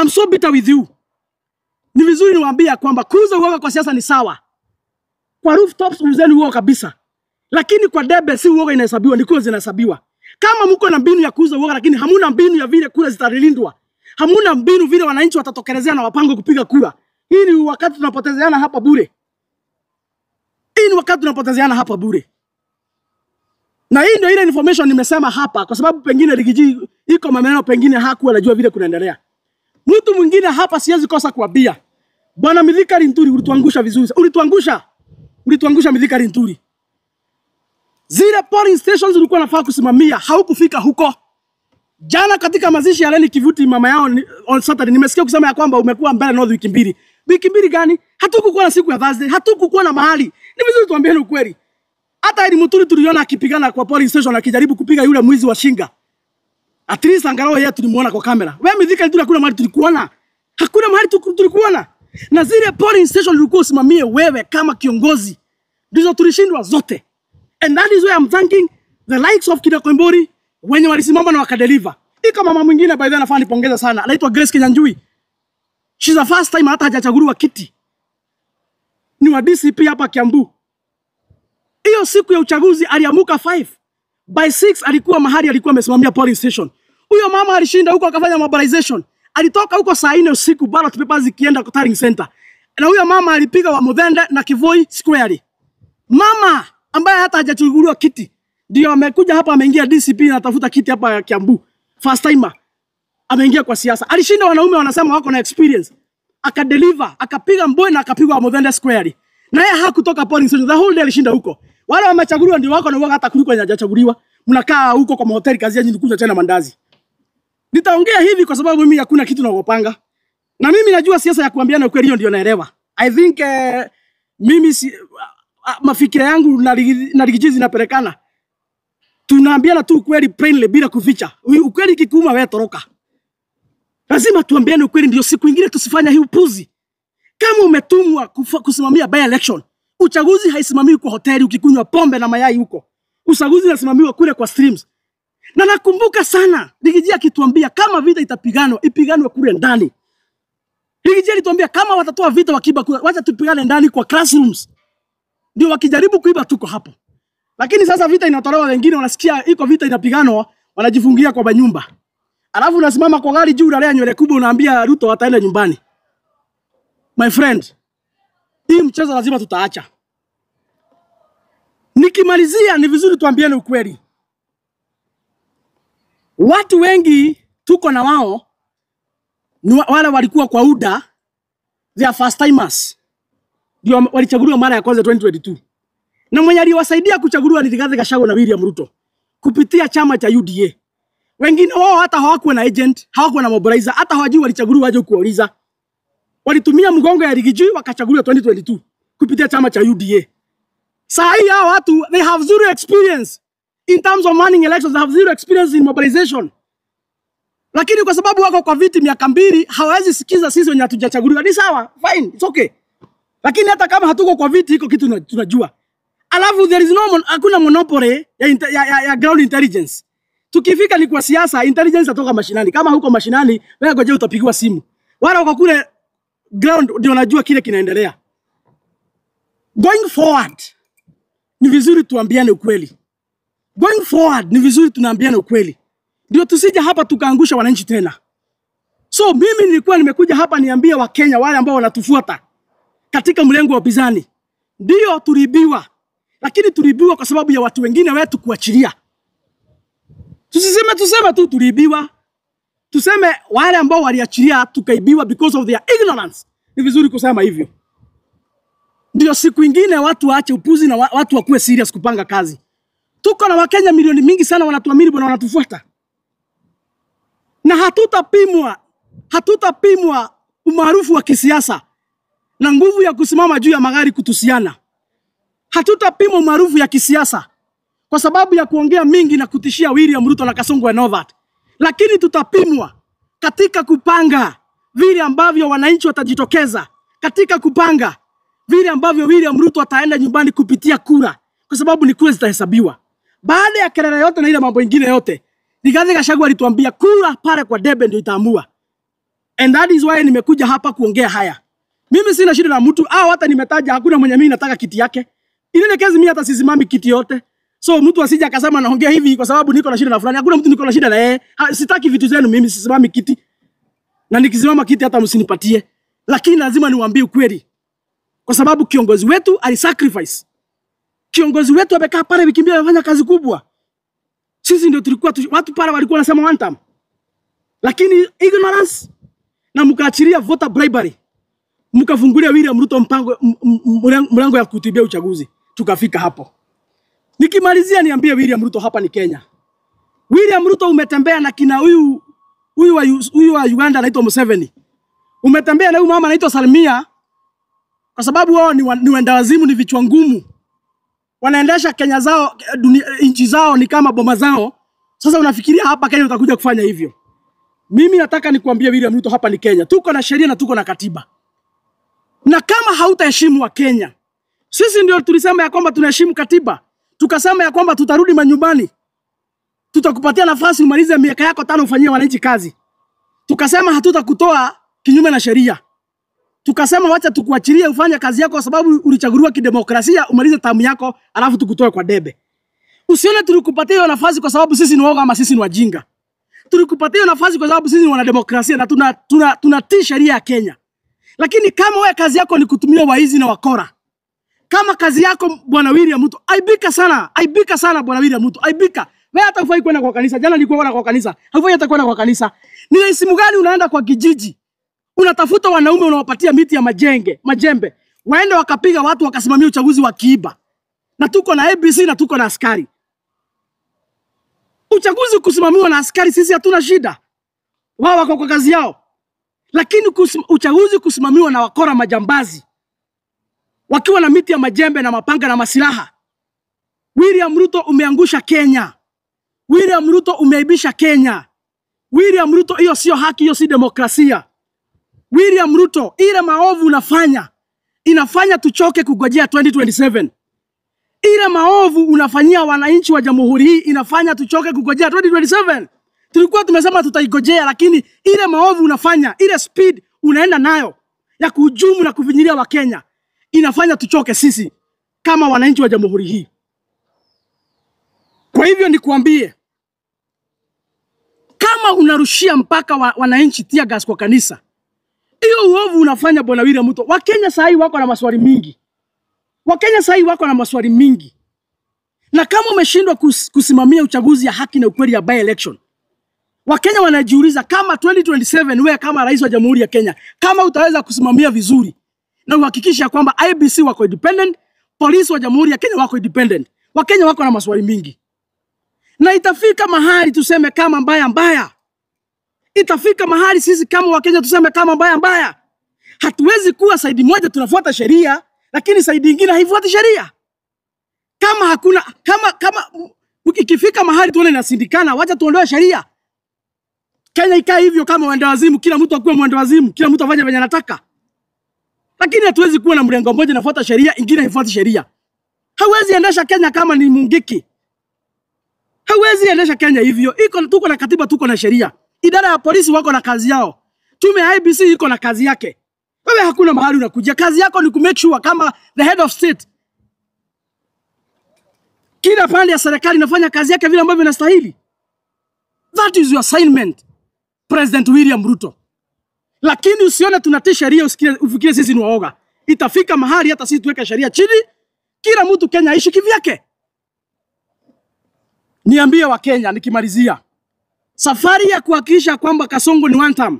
I'm so bitter with you. Ni vizuri niwaambie kwamba kuuza uoga kwa siasa ni sawa. Kwa rooftops uzeni uoga kabisa. Lakini kwa debe si uoga inahesabiwa, ni kura zinahesabiwa. Kama mko na mbinu ya kuuza uoga lakini hamuna mbinu ya vile kura zitalindwa. Hamuna mbinu vile wananchi watatokelezea na wapango kupiga kura. Hii ni wakati tunapotezeana hapa bure. Na hii ndio ile information nimesema hapa kwa sababu pengine Rigiji iko maneno pengine hakuwa anajua vile kunaendelea. Mtu mwingine hapa siwezi kosa kuambia. Bwana Mithika Linturi ulituangusha vizuri. Ulituangusha Mithika Linturi. Zile polling stations ulikuwa unafaa kusimamia, haukufika huko. Jana katika mazishi ya Leni Kivuti mama yao on Saturday nimesikia kusema ya kwamba umekuwa Mbeere North wiki mbili. Wiki mbili gani? Hatukukuwa na siku ya Thursday, hatukukuwa na mahali. Ni vizuri tuambiane ukweli. Hata Eli Muturi tuliona akipigana kwa polling station akijaribu kupiga yule mwizi wa Shinga. At least angalau yeye tulimuona kwa kamera. Wewe Mithika Linturi hakuna mahali tulikuona. Hakuna mahali tulikuona. Na zile polling station ulikuwa usimamie wewe kama kiongozi. Ndizo tulishindwa zote. And that is why I'm thanking the likes of Kina Koimburi wenye walisimama na wakadeliver. Ika mama mwingine by the way anafaa nipongeza sana. Anaitwa Grace Kinyanjui. She's the first time hata hajachaguliwa kiti. Ni wa DCP hapa Kiambu. Hiyo siku ya uchaguzi aliamuka 5. By 6 alikuwa mahali alikuwa amesimamia polling station. Huyo mama alishinda huko akafanya mobilization. Alitoka huko saa 4 usiku ballot papers zikienda kwa Tarring Center. Na huyo mama alipiga wa Muthende na Kivoi square. Mama ambaye hata hajachaguliwa kiti ndio amekuja hapa, ameingia DCP na tafuta kiti hapa Kiambu. First timer ameingia kwa siasa. Alishinda wanaume wanasema wako na experience. Akadeliver, akapiga Mbowe na akapiga wa Muthende square. Na yeye hakutoka polling station. The whole day alishinda huko. Wale wamechaguliwa ndio wako na uoga hata kuliko hajachaguliwa. Mnakaa huko kwa mahoteli kazi yenu kuja tena mandazi. Nitaongea hivi kwa sababu mimi hakuna kitu naogopanga. Na mimi najua siasa ya kuambiana ukweli ndio naelewa. I think mimi mafikira yangu na Rigiji zinapelekana. Tunaambiana tu ukweli plainly bila kuficha. Ukweli kikuma wewe toroka. Lazima tuambiane ukweli ndio siku nyingine tusifanya hii upuzi. Kama umetumwa kusimamia by election, uchaguzi haisimamiwi kwa hoteli ukikunywa pombe na mayai huko. Uchaguzi unasimamiwa kule kwa streams. Na nakumbuka sana Rigiji akituambia kama vita itapiganwa, ipiganwe kule ndani. Rigiji alituambia kama watatoa vita wakiba kule, wacha tupigane ndani kwa classrooms. Ndio wakijaribu kuiba tuko hapo. Lakini sasa vita inatolewa, wengine wanasikia iko vita inapiganwa, wanajifungia kwa banyumba. Alafu unasimama kwa gari juu unalea nywele kubwa unaambia Ruto ataenda nyumbani. My friend, hii mchezo lazima tutaacha. Nikimalizia ni vizuri tuambiane ukweli. Watu wengi tuko na wao ni wale walikuwa kwa UDA, they are first timers. Ndio walichaguliwa mara ya kwanza 2022. Na mwenye aliwasaidia kuchaguliwa ni Rigathi Gachagua na William Ruto kupitia chama cha UDA. Wengine wao hata hawakuwa na agent, hawakuwa na mobilizer, hata hawajui walichaguliwa waje kuuliza. Walitumia mgongo ya Rigiji wakachaguliwa 2022 kupitia chama cha UDA. Saa hii hao watu they have zero experience in terms of manning elections, they have zero experience in mobilization. Lakini kwa sababu wako kwa viti miaka 2 hawawezi sikiza sisi wenye hatujachaguliwa. Ni sawa, fine, it's okay. Lakini hata kama hatuko kwa viti iko kitu tunajua. Alafu there is hakuna monopoly ya ground intelligence. Tukifika ni kwa siasa, intelligence atoka mashinani. Kama huko mashinani, wewe ngoja utapigiwa simu. Wala wako kule ground ndio wanajua kile kinaendelea. Going forward, ni vizuri tuambiane ukweli. Going forward, ni vizuri tunaambiana ukweli. Ndio tusije hapa tukaangusha wananchi tena. So mimi nilikuwa nimekuja hapa niambie Wakenya wale ambao wanatufuata katika mlengo wa upinzani. Ndio tulibiwa. Lakini tulibiwa kwa sababu ya watu wengine wetu kuachilia. Tuseme tu tulibiwa. Tuseme wale ambao waliachilia tukaibiwa because of their ignorance. Ni vizuri kusema hivyo. Ndio siku nyingine watu waache upuzi na watu wakuwe serious kupanga kazi. Tuko na Wakenya milioni mingi sana wanatuamini bwana, wanatufuata. Na hatutapimwa umaarufu wa kisiasa na nguvu ya kusimama juu ya magari kutusiana. Hatutapimwa umaarufu ya kisiasa kwa sababu ya kuongea mingi na kutishia William Ruto na Kasongo and all that. Lakini tutapimwa katika kupanga vile ambavyo wananchi watajitokeza, katika kupanga vile ambavyo William Ruto ataenda nyumbani kupitia kura, kwa sababu ni kura zitahesabiwa. Baada ya kelele yote na ile mambo mengine yote, Rigathi Gachagua alituambia kura pale kwa debe ndio itaamua. And that is why nimekuja hapa kuongea haya. Mimi sina shida na mtu, hata nimetaja hakuna mwenye mimi nataka kiti yake. Ile kesi mimi hata sisimami kiti yote. So mtu asije akasema naongea hivi kwa sababu niko na shida na fulani. Hakuna mtu niko na shida na yeye. Sitaki vitu zenu, mimi sisimami kiti. Na nikisimama kiti hata msinipatie. Lakini lazima niwaambie ukweli. Kwa sababu kiongozi wetu alisacrifice. Kiongozi wetu amekaa pale wiki mbili anafanya kazi kubwa. Sisi ndio tulikuwa watu pale walikuwa wanasema one time. Lakini ignorance na mkaachilia voter bribery. Mkafungulia William Ruto mlango ya kutibia uchaguzi. Tukafika hapo. Nikimalizia niambie William Ruto hapa ni Kenya. William Ruto umetembea na kina huyu wa Uganda anaitwa Museveni. Umetembea na huyu mama anaitwa Salmia kwa sababu wao ni wenda wazimu, ni vichwa ngumu. Wanaendesha Kenya zao, nchi zao ni kama boma zao. Sasa unafikiria hapa Kenya utakuja kufanya hivyo? Mimi nataka nikuambie William Ruto hapa ni Kenya. Tuko na sheria na tuko na katiba. Na kama hautaheshimu wa Kenya, sisi ndio tulisema ya kwamba tunaheshimu katiba. Tukasema ya kwamba tutarudi manyumbani. Tutakupatia nafasi umalize miaka yako 5 ufanyie wananchi kazi. Tukasema hatutakutoa kinyume na sheria. Tukasema wacha tukuachilie ufanye kazi yako kwa sababu ulichaguliwa kidemokrasia, umalize tamu yako alafu tukutoe kwa debe. Usione tulikupatia hiyo nafasi kwa sababu sisi ni woga ama sisi ni wajinga. Tulikupatia hiyo nafasi kwa sababu sisi ni wanademokrasia na tunatii sheria ya Kenya. Lakini kama wewe kazi yako ni kutumia waizi na wakora, kama kazi yako bwana William Ruto, aibika sana bwana William Ruto, aibika. Wewe hata hufai kwenda kwa kanisa. Jana nilikuwa kwa kanisa. Hufai hata kwenda kwa kanisa. Ni heshima gani unaenda kwa kijiji? Unatafuta wanaume unawapatia miti ya majembe. Waende wakapiga watu wakasimamia uchaguzi wa kiiba. Na tuko na ABC na tuko na askari. Uchaguzi kusimamiwa na askari sisi hatuna shida. Wao wako kwa kazi yao. Lakini uchaguzi kusimamiwa na wakora majambazi, wakiwa na miti ya majembe na mapanga na masilaha. William Ruto umeangusha Kenya. William Ruto umeibisha Kenya. William Ruto, hiyo sio haki, hiyo si demokrasia. William Ruto, ile maovu unafanya inafanya tuchoke kugojea 2027. Ile maovu unafanyia wananchi wa jamhuri hii inafanya tuchoke kugojea 2027. Tulikuwa tumesema tutaigojea, lakini ile maovu unafanya, ile speed unaenda nayo ya kuhujumu na kuvinyilia wa Kenya inafanya tuchoke sisi kama wananchi wa jamhuri hii. Kwa hivyo nikuambie, kama unarushia mpaka wananchi tear gas kwa kanisa, hiyo uovu unafanya bwana William Ruto. Wakenya sahi wako na maswali mingi. Wakenya sahi wako na maswali mingi. Na kama umeshindwa kusimamia uchaguzi ya haki na ukweli ya by election, Wakenya wanajiuliza kama 2027 wewe kama rais wa Jamhuri ya Kenya, kama utaweza kusimamia vizuri na uhakikisha kwamba IEBC wako independent, polisi wa Jamhuri ya Kenya wako independent. Wakenya wako na maswali mingi. Na itafika mahali tuseme kama mbaya. Itafika mahali sisi kama Wakenya tuseme kama mbaya. Hatuwezi kuwa saidi moja tunafuata sheria, lakini saidi nyingine haifuati sheria. Kama hakuna kama ikifika mahali tuone inasindikana, wacha tuondoe sheria. Kenya ikae hivyo kama mwenda wazimu, kila mtu akuwe mwenda wazimu, kila mtu afanye venye anataka. Lakini hatuwezi kuwa na mrengo mmoja nafuata sheria, ingine haifuati sheria. Hawezi endesha Kenya kama ni mungiki. Hawezi endesha Kenya hivyo. Tuko na katiba, tuko na sheria. Idara ya polisi wako na kazi yao. Tume ya IEBC iko na kazi yake. Wewe hakuna mahali unakuja. Kazi yako ni kumake sure kama the head of state, kila pande ya serikali inafanya kazi yake vile ambavyo inastahili. That is your assignment, President William Ruto. Lakini usione tunatii sheria ufikire sisi ni waoga. Itafika mahali hata sisi tuweke sheria chini, kila mtu Kenya aishi kivyake. Niambie wa Kenya nikimalizia, safari ya kuhakikisha kwamba Kasongo ni one term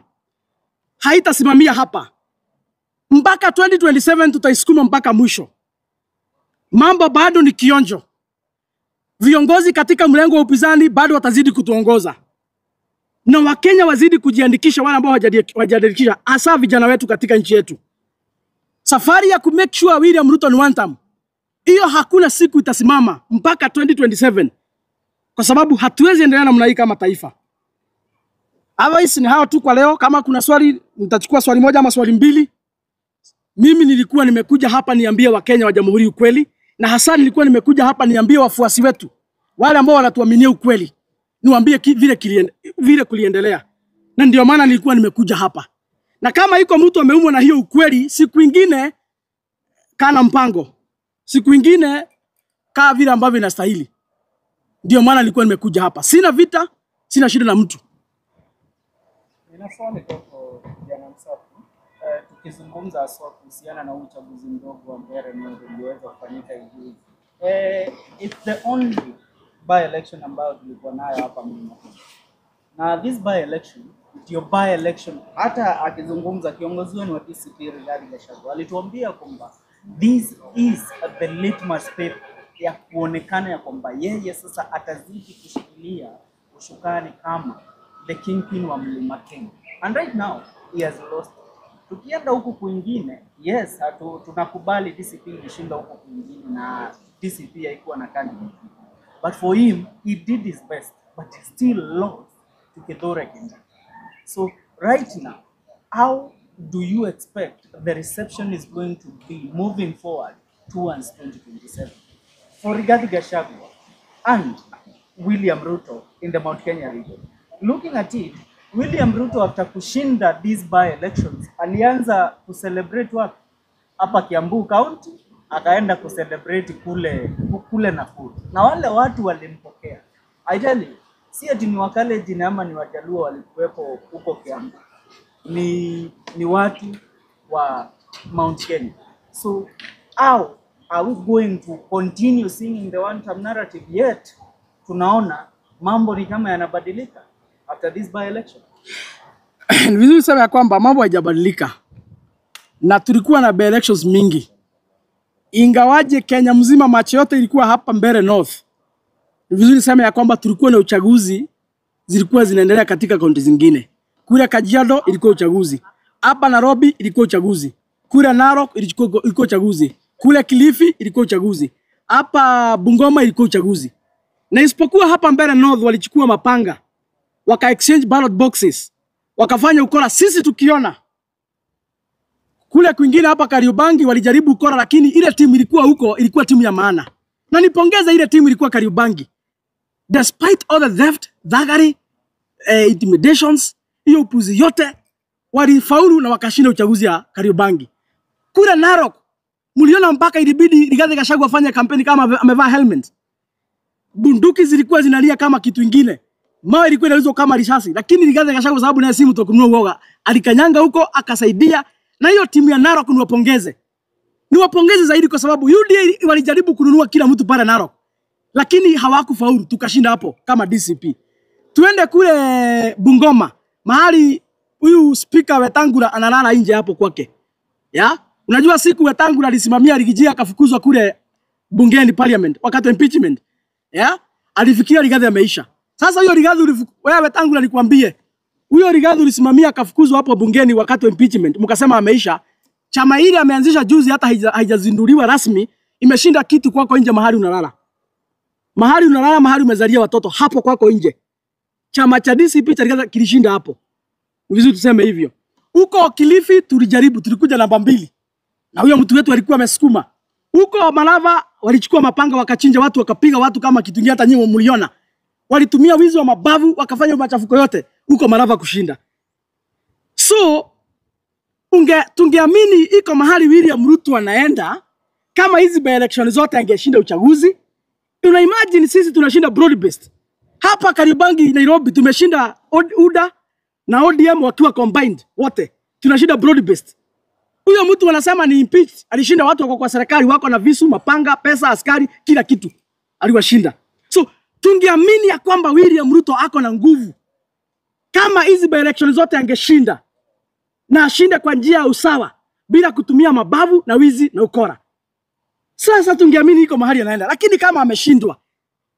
haitasimamia hapa. Mpaka 2027 tutaisukuma mpaka mwisho. Mambo bado ni kionjo. Viongozi katika mlengo wa upinzani bado watazidi kutuongoza. Na Wakenya wazidi kujiandikisha, wale ambao hawajajiandikisha, hasa vijana wetu katika nchi yetu. Safari ya kumake sure William Ruto ni one term, hiyo hakuna siku itasimama mpaka 2027. Kwa sababu hatuwezi endelea namna hii kama taifa. Otherwise ni hao tu kwa leo. Kama kuna swali, nitachukua swali moja ama swali mbili. Mimi nilikuwa nimekuja hapa niambie Wakenya wa Jamhuri ukweli, na hasa nilikuwa nimekuja hapa niambie wafuasi wetu, wale ambao wanatuaminia ukweli, niwaambie vile kuliendelea. Na ndio maana nilikuwa nimekuja hapa. Na kama iko mtu ameumwa na hiyo ukweli, siku nyingine kana mpango. Siku nyingine kaa vile ambavyo inastahili. Ndio maana nilikuwa nimekuja hapa. Sina vita, sina shida na mtu.
Ninaswali kwa Jana Msafi. Tukizungumza haswa kuhusiana na uchaguzi mdogo wa Mbeere North ulioweza kufanyika hivi. It's the only by election ambayo tulikuwa nayo hapa Mlima Kenya. Na this by election, ndio by election, hata akizungumza kiongozi wenu wa DCP Rigathi Gachagua alituambia kwamba this is the litmus paper ya kuonekana ya kwamba yeye sasa atazidi kushikilia ushukani kama the kingpin wa Mlima Kenya. And right now he has lost. Tukienda huku kwingine, yes, tunakubali DCP ilishinda huku kwingine na DCP haikuwa na candidate. But for him, he did his best, but he still lost to Kithure Kindiki. So right now, how do you expect the reception is going to be moving forward towards 2027 for Rigathi Gachagua and William Ruto in the Mount Kenya region? Looking at it, William Ruto after kushinda these by-elections alianza kucelebrate wapi? Hapa Kiambu County, akaenda kucelebrate kule Nakuru. Na wale watu walimpokea. I tell you, si ati ni Wakalenjin ama ni Wajaluo walikuwepo huko Kiambu. Ni watu wa Mount Kenya. So how are we going to continue singing the one-term narrative yet tunaona mambo ni kama yanabadilika after this by-election?
Ni vizuri sema ya kwamba mambo hayajabadilika. Na tulikuwa na by-elections mingi. Ingawaje Kenya mzima macho yote ilikuwa hapa Mbeere North. Ni vizuri sema ya kwamba tulikuwa na uchaguzi zilikuwa zinaendelea katika kaunti zingine. Kule Kajiado ilikuwa uchaguzi. Hapa Nairobi ilikuwa uchaguzi. Kule Narok ilikuwa uchaguzi. Kule Kilifi ilikuwa uchaguzi. Hapa Bungoma ilikuwa uchaguzi. Na isipokuwa hapa Mbeere North walichukua mapanga, waka exchange ballot boxes, wakafanya ukora, sisi tukiona. Kule kwingine hapa Kariobangi walijaribu ukora, lakini ile timu ilikuwa huko ilikuwa timu ya maana. Na nipongeza ile timu ilikuwa Kariobangi. Despite all the theft, thuggery, intimidations, hiyo upuzi yote, walifaulu na wakashinda uchaguzi ya Kariobangi. Kule Narok, mliona mpaka ilibidi Rigathi Gachagua afanye kampeni kama amevaa helmet. Bunduki zilikuwa zinalia kama kitu kingine. Mawe ilikuwa inauzwa kama risasi, lakini Rigathi Gachagua sababu na simu tokununua uoga, alikanyanga huko akasaidia, na hiyo timu ya Narok niwapongeze. Niwapongeze zaidi kwa sababu UDA walijaribu kununua kila mtu pale Narok, lakini hawakufaulu, tukashinda hapo kama DCP. Tuende kule Bungoma, mahali huyu speaker Wetangula analala nje hapo kwake. Ya? Unajua siku Wetangula alisimamia Rigiji akafukuzwa kule bungeni parliament wakati wa impeachment. Ya? Alifikiria Rigathi ameisha. Sasa huyo Rigathi wewe Wetangula nikwambie, huyo Rigathi ulisimamia akafukuzwa hapo bungeni wakati wa impeachment, mkasema ameisha. Chama hili ameanzisha juzi, hata haijazinduliwa rasmi, imeshinda kitu kwako nje mahali unalala. Mahali unalala, mahali umezalia watoto, hapo kwako nje. Chama cha DCP cha Rigathi kilishinda hapo. Vizuri tuseme hivyo. Huko Kilifi tulijaribu, tulikuja namba 2. Na huyo mtu wetu alikuwa amesukuma. Huko Malava walichukua mapanga wakachinja watu, wakapiga watu kama kitu kingine, hata nyinyi mliona. Walitumia wizi wa mabavu, wakafanya machafuko yote huko Malava kushinda. So tungeamini iko mahali William Ruto anaenda, kama hizi by election zote angeshinda uchaguzi. Una imagine sisi tunashinda broad based. Hapa Kariobangi Nairobi tumeshinda UDA na ODM wakiwa combined wote. Tunashinda broad based. Huyo mtu wanasema ni impeach, alishinda watu wako kwa serikali wako na visu, mapanga, pesa, askari, kila kitu. Aliwashinda. So tungeamini ya kwamba William Ruto ako na nguvu. Kama hizi by election zote angeshinda, na ashinde kwa njia ya usawa bila kutumia mabavu na wizi na ukora. Sasa tungeamini iko mahali anaenda, lakini kama ameshindwa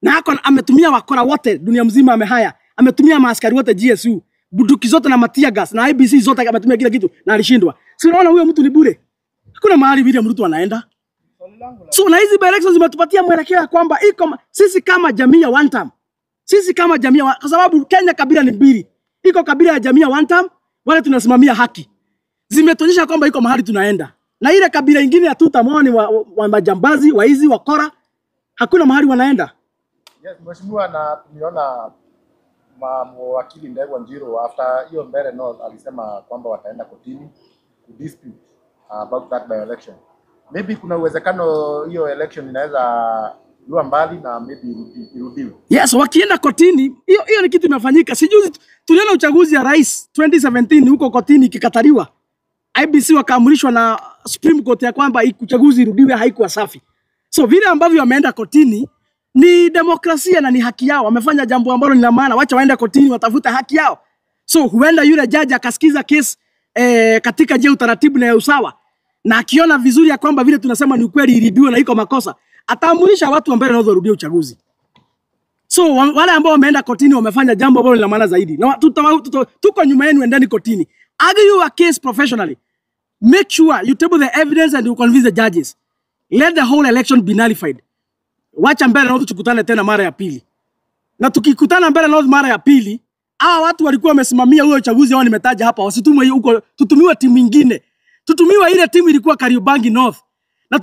na ametumia wakora wote dunia mzima, amehaya, ametumia maaskari wote GSU, bunduki zote na matia gas na IBC zote, ametumia kila kitu na alishindwa. Si unaona huyo mtu ni bure? Hakuna mahali William Ruto anaenda. So na hizi elections zimetupatia mwelekeo kwamba iko sisi kama jamii ya one term. Sisi kama jamii kwa sababu Kenya kabila ni 2. Iko kabila ya jamii ya one term, wale tunasimamia haki. Zimetuonyesha kwamba iko mahali tunaenda. Na ile kabila nyingine ya tutamoni wa majambazi, waizi, wakora, hakuna mahali wanaenda.
Yes, mheshimiwa, na tumeona wakili Ndegwa Njiru after hiyo Mbeere North alisema kwamba wataenda kotini to dispute about that by election. Maybe kuna uwezekano hiyo election inaweza kuwa mbali na maybe irudiwe. Yes,
wakienda kotini, hiyo ni kitu imefanyika. Sijuzi tuliona uchaguzi ya rais 2017 huko kotini ikikataliwa. IBC wakaamrishwa na Supreme Court ya kwamba uchaguzi irudiwe, haikuwa safi. So vile ambavyo wameenda kotini ni demokrasia na ni haki yao. Wamefanya jambo ambalo ni la maana, wacha waende kotini watafuta haki yao. So huenda yule judge akasikiza case katika je utaratibu na ya usawa, na akiona vizuri ya kwamba vile tunasema ni ukweli ilibiwa na iko makosa, ataamurisha watu ambao wanaorudia uchaguzi. So wale ambao wameenda kotini wamefanya jambo ambalo ni la maana zaidi. Na tuko nyuma yenu, endeni kotini. Argue your case professionally. Make sure you table the evidence and you convince the judges. Let the whole election be nullified. Wacha Mbeere North tukutane tena mara ya pili. Na tukikutana Mbeere North mara ya pili, hawa watu walikuwa wamesimamia huo uchaguzi hao nimetaja hapa, wasitumwe huko, tutumiwe timu nyingine. Tutumiwe ile timu ilikuwa Kariobangi North. Na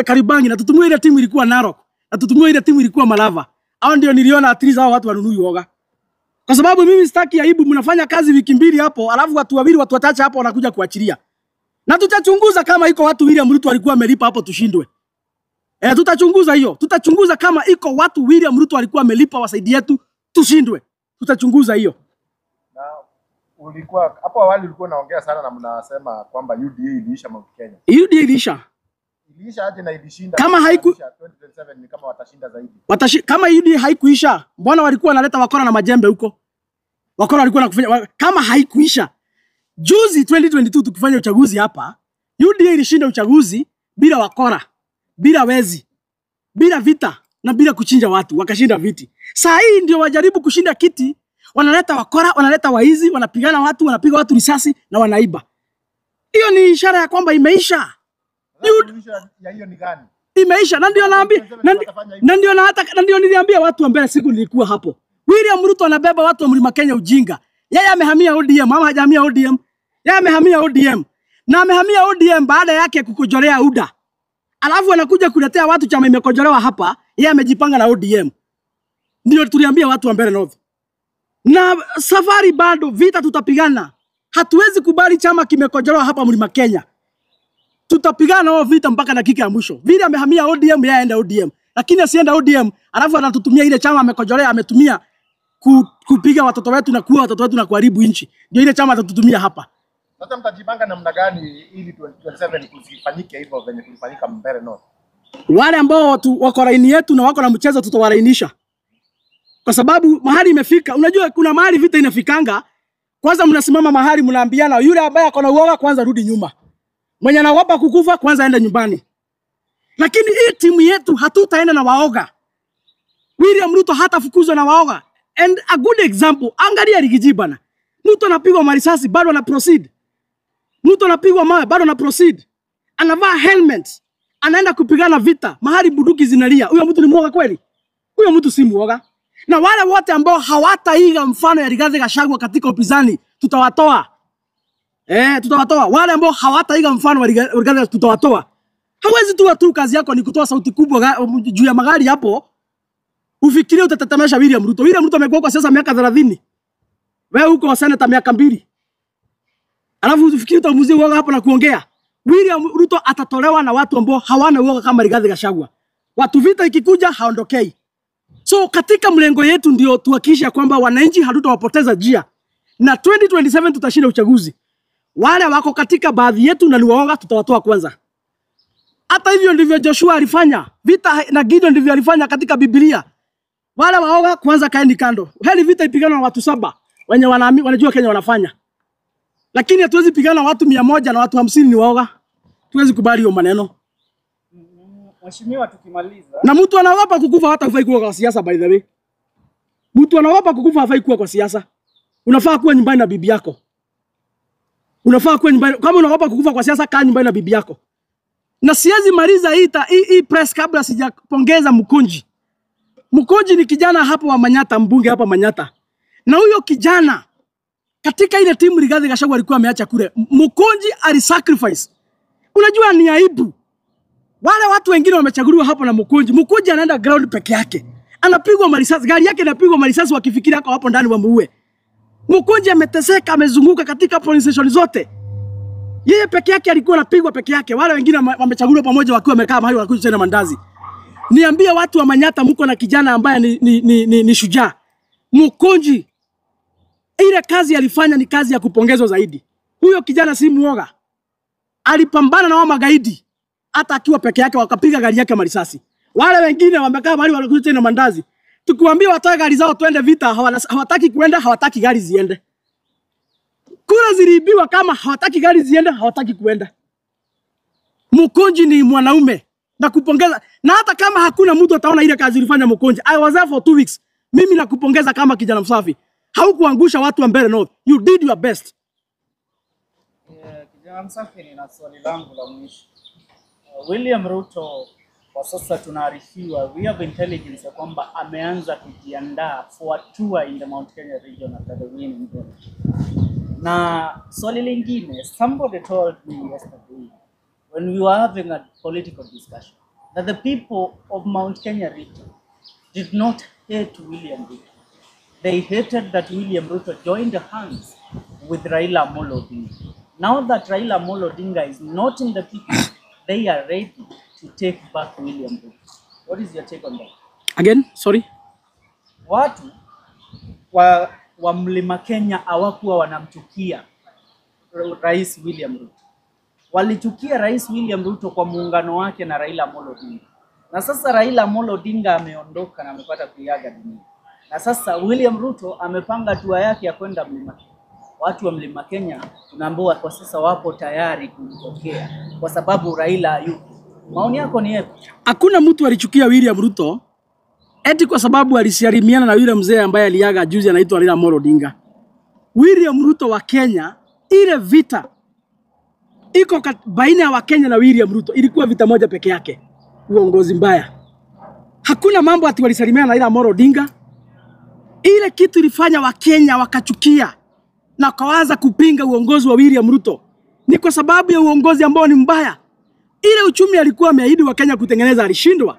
Kariobangi, na tutumiwe ile timu ilikuwa Narok. Na tutumiwe ile timu ilikuwa Malava. Hao ndio niliona at least hao watu wanunui uoga. Kwa sababu mimi sitaki aibu, mnafanya kazi wiki 2 hapo, alafu watu wawili watu watatu hapo wanakuja kuachilia. Na tutachunguza kama iko watu William Ruto alikuwa amelipa hapo tushindwe. Tutachunguza hiyo. Tutachunguza kama iko watu William Ruto alikuwa amelipa wasaidi yetu tushindwe. Tutachunguza hiyo.
Na ulikuwa hapo awali ulikuwa unaongea sana na mnasema kwamba UDA iliisha Mount Kenya.
UDA iliisha.
Iliisha aje na ilishinda?
Kama haiku
2027 ni kama watashinda zaidi.
Kama UDA haikuisha, mbona walikuwa wanaleta wakora na majembe huko? Wakora walikuwa nakufanya kama haikuisha. Juzi 2022 tukifanya uchaguzi hapa, UDA ilishinda uchaguzi bila wakora, bila wezi, bila vita na bila kuchinja watu, wakashinda viti. Saa hii ndio wajaribu kushinda kiti, wanaleta wakora, wanaleta waizi, wanapigana watu, wanapiga watu risasi na wanaiba. Hiyo ni ishara ya kwamba imeisha.
Ya hiyo ni gani?
Imeisha. Na ndio naambia, na ndio niliambia watu ambao siku nilikuwa hapo. William Ruto anabeba watu wa Mlima Kenya ujinga. Yeye amehamia ODM, ama hajahamia ODM. Yeye amehamia ODM. Na amehamia ODM baada yake kukojorea UDA. Alafu anakuja kuletea watu chama imekojolewa hapa, yeye amejipanga na ODM. Ndio tuliambia watu wa Mbeere North. Na safari bado, vita tutapigana. Hatuwezi kubali chama kimekojolewa hapa Mlima Kenya. Tutapigana nao vita mpaka dakika ya mwisho. Vile amehamia ODM, yeye aenda ODM. Lakini asienda ODM, alafu anatutumia ile chama amekojolea, ametumia kupiga watoto wetu na kuua watoto wetu na kuharibu nchi. Ndio ile chama atatutumia hapa.
Sasa mtajipanga namna gani ili 2027 kusifanyike hivyo venye kulifanyika Mbeere North?
Wale ambao wako laini yetu na wako na mchezo tutawarainisha. Kwa sababu mahali imefika, unajua kuna mahali vita inafikanga, kwanza mnasimama mahali mnaambiana yule ambaye ako na uoga kwanza rudi nyuma. Mwenye anaogopa kukufa kwanza aende nyumbani. Lakini hii timu yetu hatutaenda na waoga. William Ruto hatafukuzwa na waoga. And a good example, angalia Rigiji bana. Mtu anapigwa marisasi bado ana proceed. Mtu anapigwa mawe bado ana proceed. Anavaa helmet. Anaenda kupigana vita. Mahali bunduki zinalia. Huyo mtu ni mwoga kweli? Huyo mtu si mwoga. Na wale wote ambao hawataiga mfano ya Rigathi Gachagua katika upinzani, tutawatoa. Tutawatoa. Wale ambao hawataiga mfano wa Rigathi tutawatoa. Hawezi tu kazi yako ni kutoa sauti kubwa juu ya magari hapo. Ufikirie utatetemesha William Ruto. William Ruto amekuwa kwa siasa miaka 30. Wewe uko seneta miaka 2. Alafu ufikirie utamuzia uoga hapo na kuongea. William Ruto atatolewa na watu ambao hawana uoga kama Rigathi Gachagua. Watu vita ikikuja haondokei. So katika mlengo yetu ndio tuhakikisha kwamba wananchi hatutawapoteza njia. Na 2027 tutashinda uchaguzi. Wale wako katika baadhi yetu na ni waoga tutawatoa kwanza. Hata hivyo ndivyo Joshua alifanya. Vita na Gideon ndivyo alifanya katika Biblia. Wale waoga kwanza kaeni kando. Heli vita ipigana na watu 7 wenye wanajua Kenya wanafanya. Lakini hatuwezi pigana na watu 100 na watu 50 ni waoga. Tuwezi kubali hiyo maneno.
Mheshimiwa, tukimaliza.
Na mtu anaogopa kukufa hata hafai kuwa kwa siasa by the way. Mtu anaogopa kukufa hafai kuwa kwa siasa. Unafaa kuwa nyumbani na bibi yako. Unafaa kuwa nyumbani. Kama unaogopa kukufa kwa siasa, kaa nyumbani na bibi yako. Na siwezi maliza hii press kabla sijapongeza Mkonji. Mkonji ni kijana hapo wa Manyata, mbunge hapa Manyata. Na huyo kijana katika ile timu Rigathi Gachagua alikuwa ameacha kule. Mkonji alisacrifice. Unajua ni aibu. Wale watu wengine wamechaguliwa hapo na Mkonji. Mkonji anaenda ground peke yake. Anapigwa marisasi, gari yake inapigwa marisasi wakifikiri hako hapo ndani wamuue. Mkonji ameteseka, amezunguka katika police station zote. Yeye peke yake alikuwa anapigwa peke yake. Wale wengine wamechaguliwa pamoja wakiwa wamekaa mahali wanakuja tena mandazi. Niambie watu wa Manyata mko na kijana ambaye ni shujaa. Mkonji ile kazi alifanya ni kazi ya kupongezwa zaidi. Huyo kijana si muoga. Alipambana na wao magaidi. Hata akiwa peke yake wakapiga gari yake marisasi. Wale wengine wamekaa mahali wanakuja tena mandazi. Tukiwaambia watoe gari zao twende vita, hawataki kuenda, hawataki gari ziende. Kura ziliibiwa kama hawataki gari ziende, hawataki kuenda. Mkonji ni mwanaume na kupongeza. Na hata kama hakuna mtu ataona ile kazi ulifanya Mkonji. I was there for 2 weeks. Mimi nakupongeza kama kijana msafi. Haukuangusha watu wa Mbeere North. You did your best.
Kijana msafi, nina swali langu la mwisho. William Ruto kwa sasa tunaarifiwa, we have intelligence ya kwamba ameanza kujiandaa for a tour in the Mount Kenya region after the win in Kenya. Na swali lingine, somebody told me yesterday when we were having a political discussion that the people of Mount Kenya region did not hate William Ruto. They hated that William Ruto joined hands with Raila Amolo Odinga. Now that Raila Amolo Odinga is not in the picture, they are ready to take back William Ruto. What is your take on that?
Again, sorry.
Watu wa Mlima Kenya hawakuwa wanamchukia Rais William Ruto. Walichukia Rais William Ruto kwa muungano wake na Raila Amolo Odinga. Na sasa Raila Amolo Odinga ameondoka na amepata kuiaga dunia. Na sasa William Ruto amepanga tour yake ya kwenda Mlima Kenya. Watu wa Mlima Kenya tunaambiwa kwa sasa wapo tayari kumpokea kwa sababu Raila hayupo. Maoni yako ni yapi?
Hakuna mtu alichukia William Ruto eti kwa sababu alisiarimiana na yule mzee ambaye aliaga juzi anaitwa Raila Amolo Odinga. William Ruto wa Kenya, ile vita iko baina ya Wakenya na William Ruto ilikuwa vita moja peke yake, uongozi mbaya. Hakuna mambo ati walisalimiana na Raila Amolo Odinga. Ile kitu ilifanya Wakenya wakachukia na kaanza kupinga uongozi wa William Ruto ni kwa sababu ya uongozi ambao ni mbaya. Ile uchumi alikuwa ameahidi Wakenya kutengeneza alishindwa.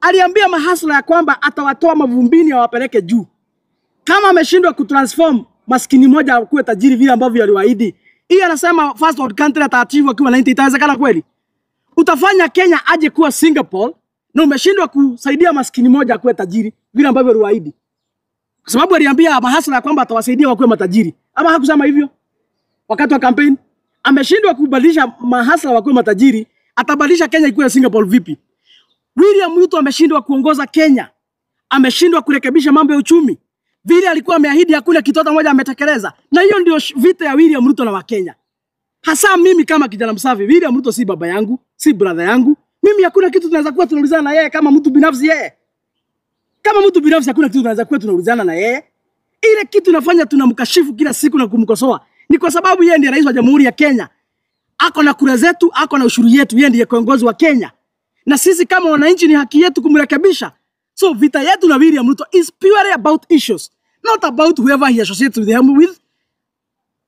Aliambia mahasla ya kwamba atawatoa mavumbini awapeleke juu. Kama ameshindwa kutransform maskini moja kuwe tajiri vile ambavyo aliwaahidi, hii anasema first world country ataachieve akiwa 90, itawezekana kweli? Utafanya Kenya aje kuwa Singapore na umeshindwa kusaidia maskini moja kuwe tajiri vile ambavyo aliwaahidi? Kwa sababu aliambia mahasla ya kwamba atawasaidia wakuwe matajiri. Ama hakusema hivyo? Wakati wa campaign ameshindwa kubadilisha mahasla wakuwe matajiri, atabadilisha Kenya ikuwe Singapore vipi? William Ruto ameshindwa kuongoza Kenya. Ameshindwa kurekebisha mambo ya uchumi. Vile alikuwa ameahidi hakuna kitu hata moja ametekeleza. Na hiyo ndio vita ya William Ruto na Wakenya. Hasa mimi kama kijana msafi, William Ruto si baba yangu, si brother yangu. Mimi hakuna kitu tunaweza kuwa tunaulizana na yeye kama mtu binafsi yeye. Kama mtu binafsi hakuna kitu tunaweza kuwa tunaulizana na yeye. Ile kitu inafanya tunamkashifu kila siku na kumkosoa ni kwa sababu yeye ndiye rais wa Jamhuri ya Kenya. Ako na kura zetu, ako na ushuru yetu, yeye ndiye kiongozi wa Kenya. Na sisi kama wananchi ni haki yetu kumrekebisha. So vita yetu na William Ruto is purely about issues, not about whoever he associates with him with.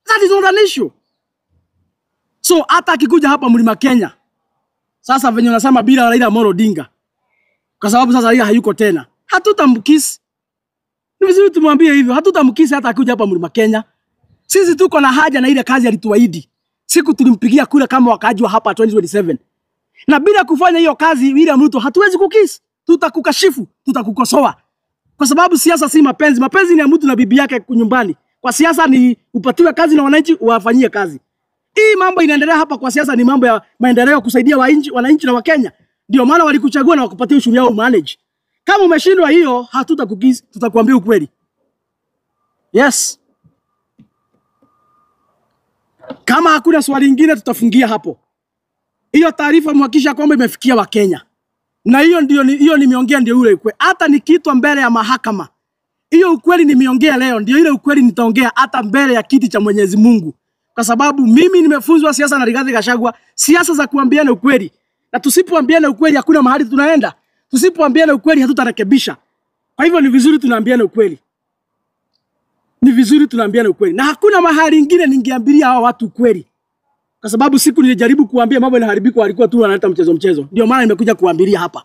That is not an issue. So hata akikuja hapa Mlima Kenya, sasa venye unasema bila Raila Amolo Odinga, kwa sababu sasa Raila hayuko tena, hatutamkisi. Ni vizuri tumwambie hivyo, hatutamkisi hata akikuja hapa Mlima Kenya. Sisi tuko na haja na ile kazi alituahidi. Siku tulimpigia kura kama wakaaji wa hapa 2027. Na bila kufanya hiyo kazi William Ruto hatuwezi kukisi. Tutakukashifu, tutakukosoa. Kwa sababu siasa si mapenzi. Mapenzi ni ya mtu na bibi yake nyumbani. Kwa siasa ni upatiwe kazi na wananchi wafanyie kazi. Hii mambo inaendelea hapa kwa siasa ni mambo ya maendeleo kusaidia wananchi na Wakenya. Ndio maana walikuchagua na wakupatia ushuru yao manage. Kama umeshindwa hiyo hatutakukisi, tutakwambia ukweli. Yes. Kama hakuna swali lingine tutafungia hapo. Hiyo taarifa mhakikisha kwamba imefikia Wakenya. Na hiyo nimeongea ndio ule ukweli. Hata nikiitwa mbele ya mahakama, hiyo ukweli nimeongea leo ndio ile ukweli nitaongea hata mbele ya kiti cha Mwenyezi Mungu. Kwa sababu mimi nimefunzwa siasa na Rigathi Gachagua, siasa za kuambiana ukweli. Na tusipoambiana ukweli hakuna mahali tunaenda. Tusipoambiana ukweli hatutarekebisha. Kwa hivyo ni vizuri tunaambiana ukweli. Ni vizuri tunaambiana ukweli. Na hakuna mahali ingine ningeambilia hawa watu ukweli. Kwa sababu siku nilijaribu kuambia mambo yanaharibika walikuwa tu wanaleta mchezo. Ndio maana nimekuja kuambilia hapa.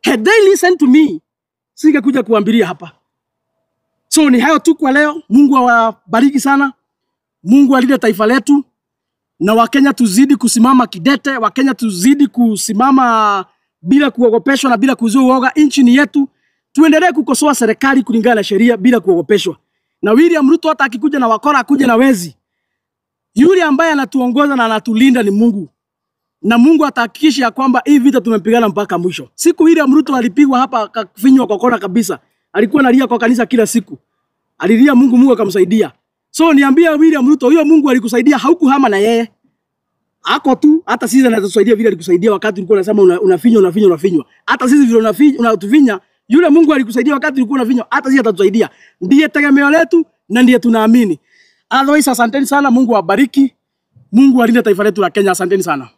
Had they listened to me, singekuja kuambilia hapa. So ni hayo tu kwa leo. Mungu awabariki sana. Mungu alinde taifa letu. Na Wakenya tuzidi kusimama kidete. Wakenya tuzidi kusimama bila kuogopeshwa na bila kuzua uoga. Nchi ni yetu. Tuendelee kukosoa serikali kulingana na sheria bila kuogopeshwa. Na William Ruto hata akikuja na wakora akuje na wezi. Yule ambaye anatuongoza na anatulinda ni Mungu. Na Mungu atahakikisha ya kwamba hii vita tumepigana mpaka mwisho. Siku William Ruto alipigwa hapa akafinywa kwa kona kabisa. Alikuwa analia kwa kanisa kila siku. Alilia Mungu akamsaidia. So niambia William Ruto, huyo Mungu alikusaidia haukuhama na yeye. Ako tu hata sisi anatusaidia vile alikusaidia wakati ulikuwa unasema unafinywa. Hata sisi vile unatufinya, yule Mungu alikusaidia wakati ulikuwa unafinywa, hata sisi atatusaidia. Ndiye tegemeo letu na ndiye tunaamini. Otherwise asanteni sana, Mungu awabariki. Mungu alinde taifa letu la Kenya. Asanteni sana.